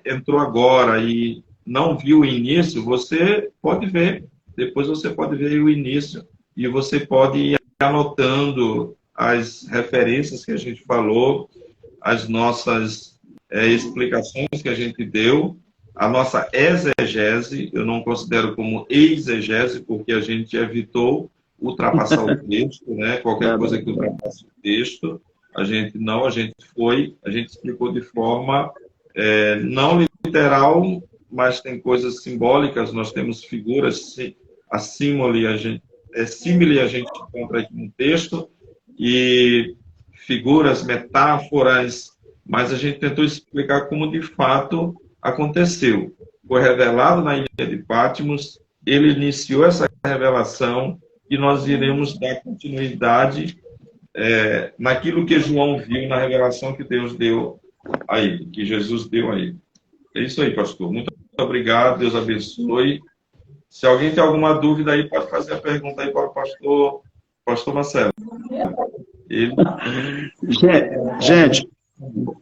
entrou agora e não viu o início, você pode ver. Depois você pode ver o início e você pode ir anotando as referências que a gente falou, as nossas explicações que a gente deu, a nossa exegese. Eu não considero como exegese, porque a gente evitou ultrapassar o texto, né? Qualquer coisa que ultrapasse o texto, a gente explicou de forma não literal, mas tem coisas simbólicas. Nós temos figuras, a símile a gente encontra aqui no texto, e figuras, metáforas, mas a gente tentou explicar como de fato aconteceu. Foi revelado na ilha de Patmos, ele iniciou essa revelação e nós iremos dar continuidade naquilo que João viu na revelação que Deus deu a ele, que Jesus deu a ele. É isso aí, pastor. Muito obrigado, Deus abençoe. Se alguém tem alguma dúvida aí, pode fazer a pergunta aí para o pastor Marcelo. Gente,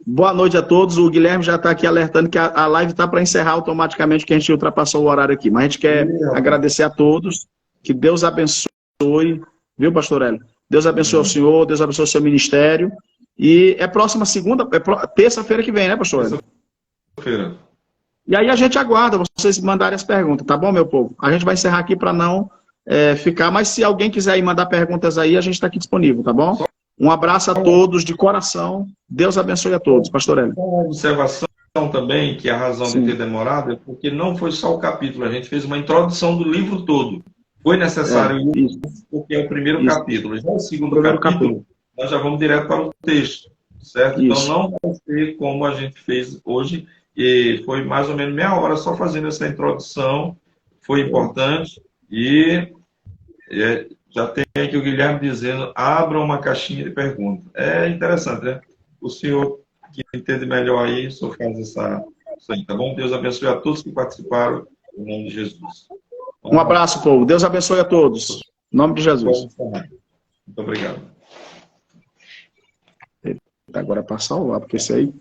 boa noite a todos. O Guilherme já está aqui alertando que a live está para encerrar automaticamente, que a gente ultrapassou o horário aqui. Mas a gente quer agradecer a todos, que Deus abençoe, viu, pastor Hélio? Deus abençoe o senhor, Deus abençoe o seu ministério. E é próxima segunda, terça-feira que vem, né, pastor Hélio? Terça-feira. E aí a gente aguarda vocês mandarem as perguntas, tá bom, meu povo? A gente vai encerrar aqui para não ficar, mas se alguém quiser ir mandar perguntas aí, a gente está aqui disponível, tá bom? Um abraço a todos de coração. Deus abençoe a todos, pastor Hélio. Uma observação também, que a razão de ter demorado é porque não foi só o capítulo, a gente fez uma introdução do livro todo. Foi necessário isso, porque é o primeiro capítulo. Já o segundo capítulo, nós já vamos direto para o texto, certo? Então não vai ser como a gente fez hoje, e foi mais ou menos meia hora só fazendo essa introdução, foi importante, e já tem aqui o Guilherme dizendo, abra uma caixinha de perguntas. É interessante, né? O senhor que entende melhor aí, o senhor faz isso aí, tá bom? Deus abençoe a todos que participaram, em nome de Jesus. Um abraço, povo. Deus abençoe a todos. Em nome de Jesus. Muito obrigado. Agora para salvar, porque esse aí...